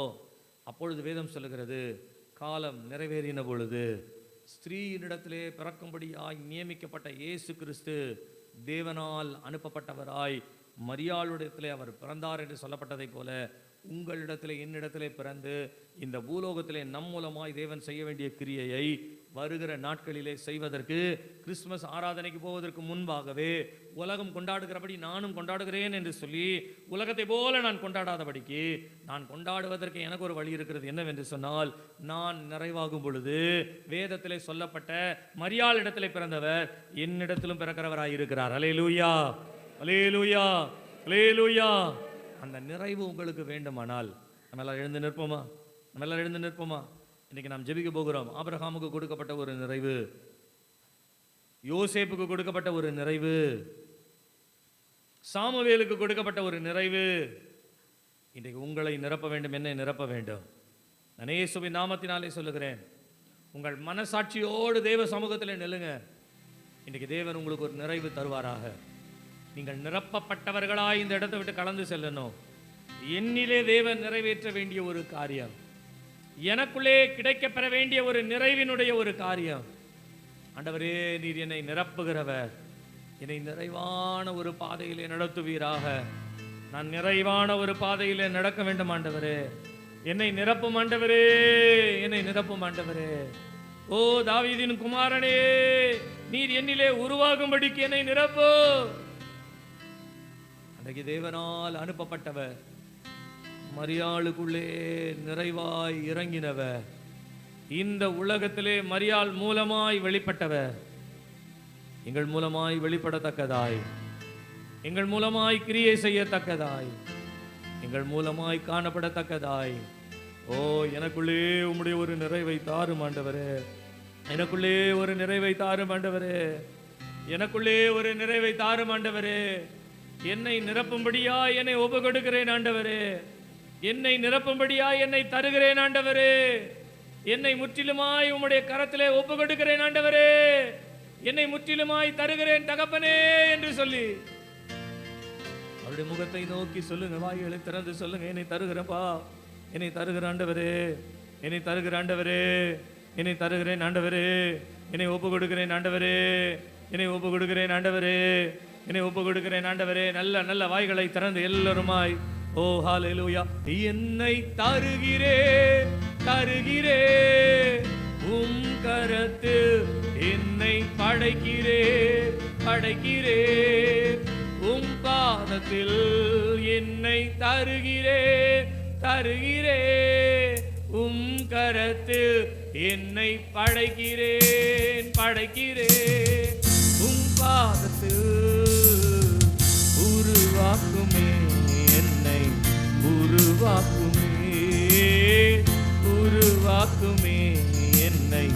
அப்பொழுது வேதம் சொல்லுகிறது, காலம் நிறைவேறின பொழுது ஸ்திரீயினிடத்திலே பிறக்கும்படியாய் நியமிக்கப்பட்ட இயேசு கிறிஸ்து தேவனால் அனுப்பப்பட்டவராய் மரியாளுடையத்திலே அவர் பிறந்தார் என்று சொல்லப்பட்டதை போல உங்களிடத்திலே என்னிடத்திலே பிறந்து இந்த பூலோகத்திலே நம் மூலமாய் தேவன் செய்ய வேண்டிய கிரியையை வருகிற நாட்களிலே செய்வதற்கு, கிறிஸ்துமஸ் ஆராதனைக்கு போவதற்கு முன்பாகவே உலகம் கொண்டாடுகிறபடி நானும் கொண்டாடுகிறேன் என்று சொல்லி உலகத்தை போல நான் கொண்டாடாதபடிக்கு நான் கொண்டாடுவதற்கு எனக்கு ஒரு வழி இருக்கிறது. என்னவென்று சொன்னால், நான் நிறைவாகும் பொழுது வேதத்திலே சொல்லப்பட்ட மரியாளிடத்திலே பிறந்தவர் என்னிடத்திலும் பிறக்கிறவராய் இருக்கிறார். அல்லேலூயா, அல்லேலூயா, அல்லேலூயா. அந்த நிறைவு உங்களுக்கு வேண்டுமானால் நம்ம எல்லாம் எழுந்து நிற்போமா? இன்னைக்கு நாம் ஜெபிக்க போகிறோம். ஆபிரகாமுக்கு கொடுக்கப்பட்ட ஒரு நிறைவு, யோசேப்புக்கு கொடுக்கப்பட்ட ஒரு நிறைவு, சாமுவேலுக்கு கொடுக்கப்பட்ட ஒரு நிறைவு இன்றைக்கு உங்களை நிரப்ப வேண்டும், என்னை நிரப்ப வேண்டும். நான் இயேசுவின் நாமத்தினாலே சொல்லுகிறேன், உங்கள் மனசாட்சியோடு தேவ சமூகத்தில் நில்லுங்க. இன்றைக்கு தேவன் உங்களுக்கு ஒரு நிறைவு தருவாராக. நீங்கள் நிரப்பப்பட்டவர்களாய் இந்த இடத்தை விட்டு கலந்து செல்லணும். என்னிலே தேவன் நிறைவேற்ற வேண்டிய ஒரு காரியம், எனக்குள்ளே கிடைக்கப்பெற வேண்டிய ஒரு நிறைவினுடைய ஒரு காரியம், ஆண்டவரே, நீர் என்னை நிரப்புகிறவர். என்னை நிறைவான ஒரு பாதையிலே நடத்துவீராக. நான் நிறைவான ஒரு பாதையிலே நடக்க வேண்டும் ஆண்டவரே. என்னை நிரப்பும் ஆண்டவரே, என்னை நிரப்பும் ஆண்டவரே. ஓ தாவீதின் குமாரனே, நீர் என்னிலே உருவாகும்படிக்கு என்னை நிரப்பு. அன்றைக்கு தேவனால் அனுப்பப்பட்டவர், மரியாளுக்குள்ளே நிறைவாய் இறங்கினவர், இந்த உலகத்திலே மரியாள் மூலமாய் வெளிப்பட்டவர், எங்கள் மூலமாய் வெளிப்படத்தக்கதாய், எங்கள் மூலமாய் கிரியை செய்யத்தக்கதாய், எங்கள் மூலமாய் காணப்படத்தக்கதாய். ஓ, எனக்குள்ளே உம்முடைய ஒரு நிறைவை தாரும் ஆண்டவரே. எனக்குள்ளே ஒரு நிறைவை தாரும் ஆண்டவரே. எனக்குள்ளே ஒரு நிறைவை தாரும் ஆண்டவரே. என்னை நிரப்பும்படியா என்னை ஒப்பு கொடுக்கிறேன் ஆண்டவரே. என்னை நிரப்பும்படியா என்னை தருகிறேன் ஆண்டவரே. என்னை முற்றிலுமாய் உம்முடைய கரத்திலே ஒப்பு கொடுக்கிறேன் ஆண்டவரே. என்னை முற்றிலுமாய் தருகிறேன் தகப்பனே என்று சொல்லி அவருடைய முகத்தை நோக்கி சொல்லுங்க. வாய்களை திறந்து சொல்லுங்க. என்னை தருகிறப்பா, என்னை தருகிற ஆண்டவரே, என்னை தருகிற ஆண்டவரே, என்னை தருகிறேன் ஆண்டவரே. என்னை ஒப்பு கொடுக்கிறேன் ஆண்டவரே. என்னை ஒப்பு கொடுக்கிறேன் ஆண்டவரே. என்னை ஒப்பு கொடுக்கிறேன் ஆண்டவரே. நல்ல நல்ல வாய்களை திறந்து எல்லோருமாய் ஓ ஹல்லேலூயா. என்னை தருகிறேன், தருகிறேன் உம் கரத்து. என்னை படைக்கிறேன், படைக்கிறேன் உம் பாதத்தில். என்னை தருகிறேன், தருகிறேன் உம் கரத்து. என்னை படைக்கிறேன், படைக்கிறேன் உம் பாதத்தில். உருவாக்குமே என்னை, உருவாக்குமே, உருவாக்குமே என்னை,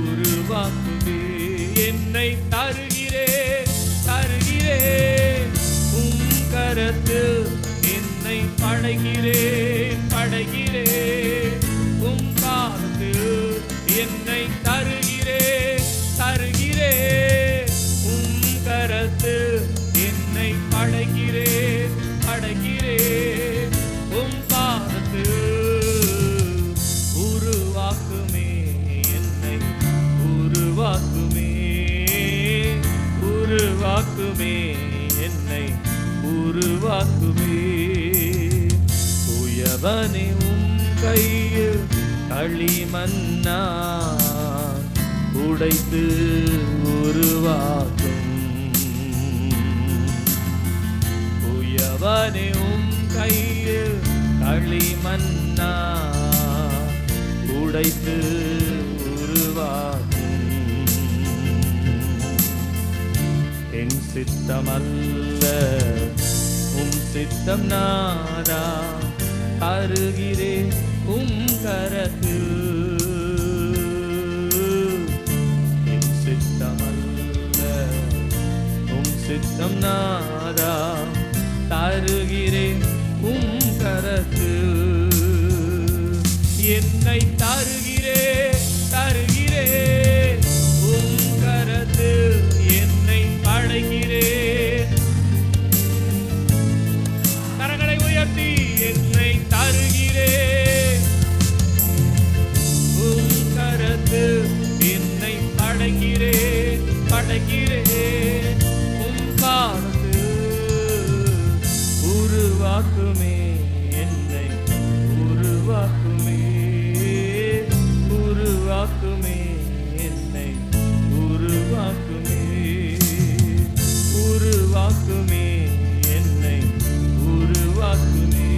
உருவாக்குமே. என்னை தருகிறேன், தருகிறேன் உம் கரத்து. என்னை படைக்கிறேன், படைக்கிறேன் உம் பாதத்து. என்னை தருகிறேன், தருகிறேன் உம் கரத்து. என்னை படைக்கிறேன், படைக்கிறேன் உம் பாதத்து. உருவாக்குமே என்னை, உருவாக்குமே, உருவாக்குமே என்னை, உருவாக்குமே. உயவனே உம் கையில் களிமண்ணா உடைத்து உருவாக்கும். உயவனே உம் கையில் களிமண்ணா உடைத்து உருவாக்கும். என் சித்தமல்ல உம் சித்தம் நாதா, தருகிறேன் உம் கரத்தில். என் சித்தமல்ல உம் சித்தம் நாதா, தருகிறேன் உம் கரத்தில். என்னை தருகிறேன், தருகிறேன் உம் கரத்தில். என்னை படைக்கிறேன். கரங்களை உயர்த்தி என்னை தருகிறேன் உம் கரத்தில். என்னை படைக்கிறேன், படைக்கிறேன் உம் பாதத்தில். உருவாக்குமே என்னை, உருவாக்குமே, உருவாக்குமே என்னை, உருவாக்குமே, உருவாக்குமே என்னை, உருவாக்குமே,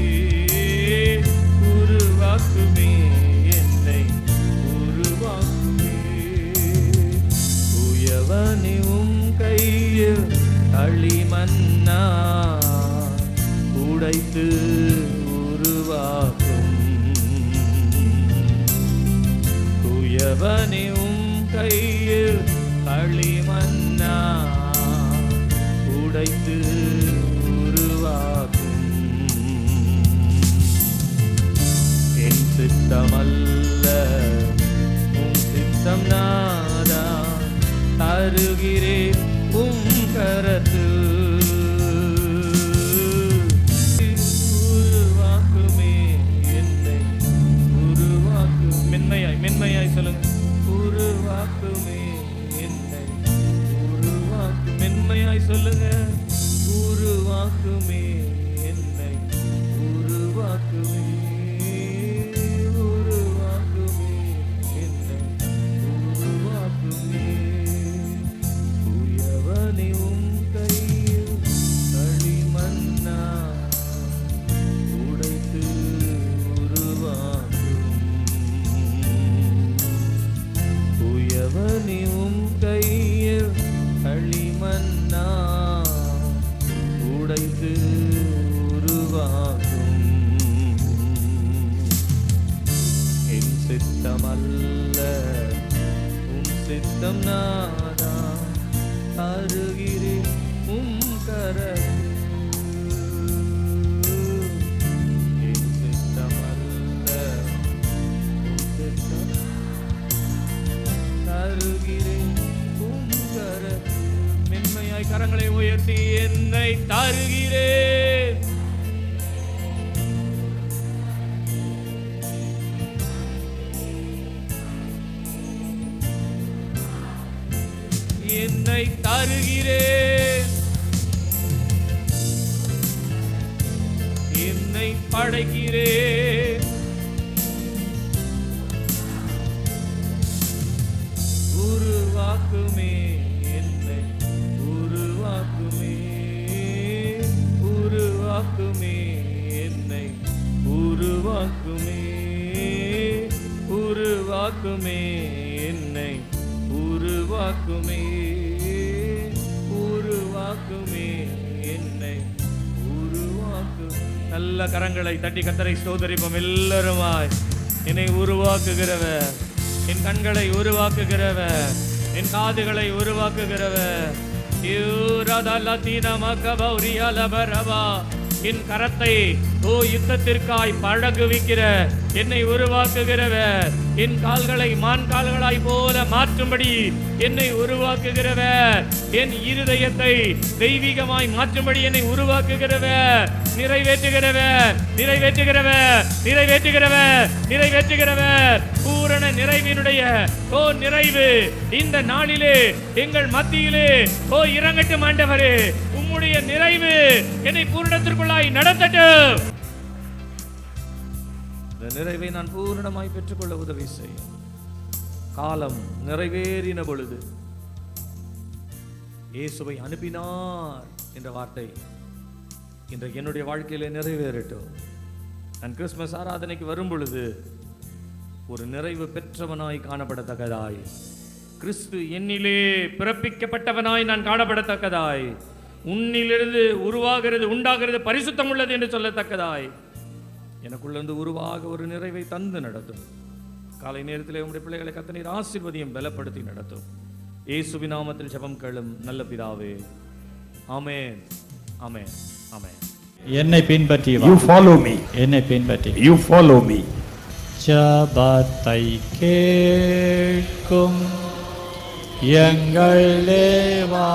உருவாக்குமே என்னை, உருவாக்குமே. உயவனே உம் கையில் களிமண்ணா உடைத்து உருவாக்கும். உயவனே உம் கையில் களிமண்ணா உடைத்து உருவாக்கும். என் சித்தமல்ல உம் சித்தம் நாதா, தருகிறேன் உம் கரத்தில். உருவாக்குமே என்னை, உருவாக்கும். மென்மையாய், மென்மையாய் சொல்லுங்க. உருவாக்குமே என்னை, சித்தம் நாதா தருகிறேன் உம் கரத்தில். என் சித்தமல்ல உம் சித்தம் தருகிறேன் உம் கரத்தில். மென்மையாய் கரங்களை உயர்த்தி என்னை தருகிறேன். என்னை தருகிறேன். என்னை படைக்கிறேன். உருவாக்குமே என்னை உருவாக்குமே. உருவாக்குமே என்னை உருவாக்குமே. உருவாக்குமே என்னை உருவாக்குமே. உருவாக்குமே என்னை உருவாக்கு. நல்ல கரங்களை தட்டி கர்த்தரை ஸ்தோத்திரிப்போம் எல்லாருமாய். என்னை உருவாக்குகிறவர், என் கண்களை உருவாக்குகிறவர், என் காதுகளை உருவாக்குகிறவர். என் கரத்தை யுத்தத்திற்காய் பழகுவிக்கிற என்னை உருவாக்குகிறவர், என் கால்களை மான் கால்களாய் போல மாற்றும்படி என்னை உருவாக்குகிறவர், என் இருதயத்தை தெய்வீகமாய் மாற்றும்படி என்னை உருவாக்குகிறவர், நிறைவேற்றுகிறவர் நிறைவேற்றுகிறவர் நிறைவேற்றுகிறவர் நிறைவேற்றுகிறவர். பூரண நிறைவினுடைய நிறைவு இந்த நாளிலே எங்கள் மத்தியிலே இறங்கட்டும் ஆண்டவரே. உம்முடைய நிறைவு என்னை பூரணத்திற்குள்ளாய் நடத்தட்டும். இந்த நிறைவை நான் பூரணமாய் பெற்றுக்கொள்ள உதவி செய்யும். காலம் நிறைவேறின பொழுது இயேசுவை அனுப்பினார் என்ற வார்த்தை இன்றைக்கு என்னுடைய வாழ்க்கையிலே நிறைவேறட்டும். நான் கிறிஸ்துமஸ் ஆராதனைக்கு வரும் பொழுது ஒரு நிறைவு பெற்றவனாய் காணப்படத்தக்கதாய், கிறிஸ்து என்னிலே பிறப்பிக்கப்பட்டவனாய் நான் காணப்படத்தக்கதாய், உன்னிலிருந்து உருவாகிறது உண்டாகிறது பரிசுத்தம் உள்ளது என்று சொல்லத்தக்கதாய் எனக்குள்ளிருந்து உருவாக ஒரு நிறைவை தந்து நடத்தும். காலை நேரத்திலே உங்களுடைய பிள்ளைகளை கர்த்தர் ஆசீர்வதியும் பலப்படுத்தி நடத்தும். இயேசுவின் நாமத்தில் ஜெபம் கேளும் நல்ல பிதாவே. ஆமென் ஆமென் ஆமென். என்னை பின்பற்றி வா. You follow me. என்னை பின்பற்றி. You follow me. ஜெபத்தை கேட்கும் எங்கள் தேவா.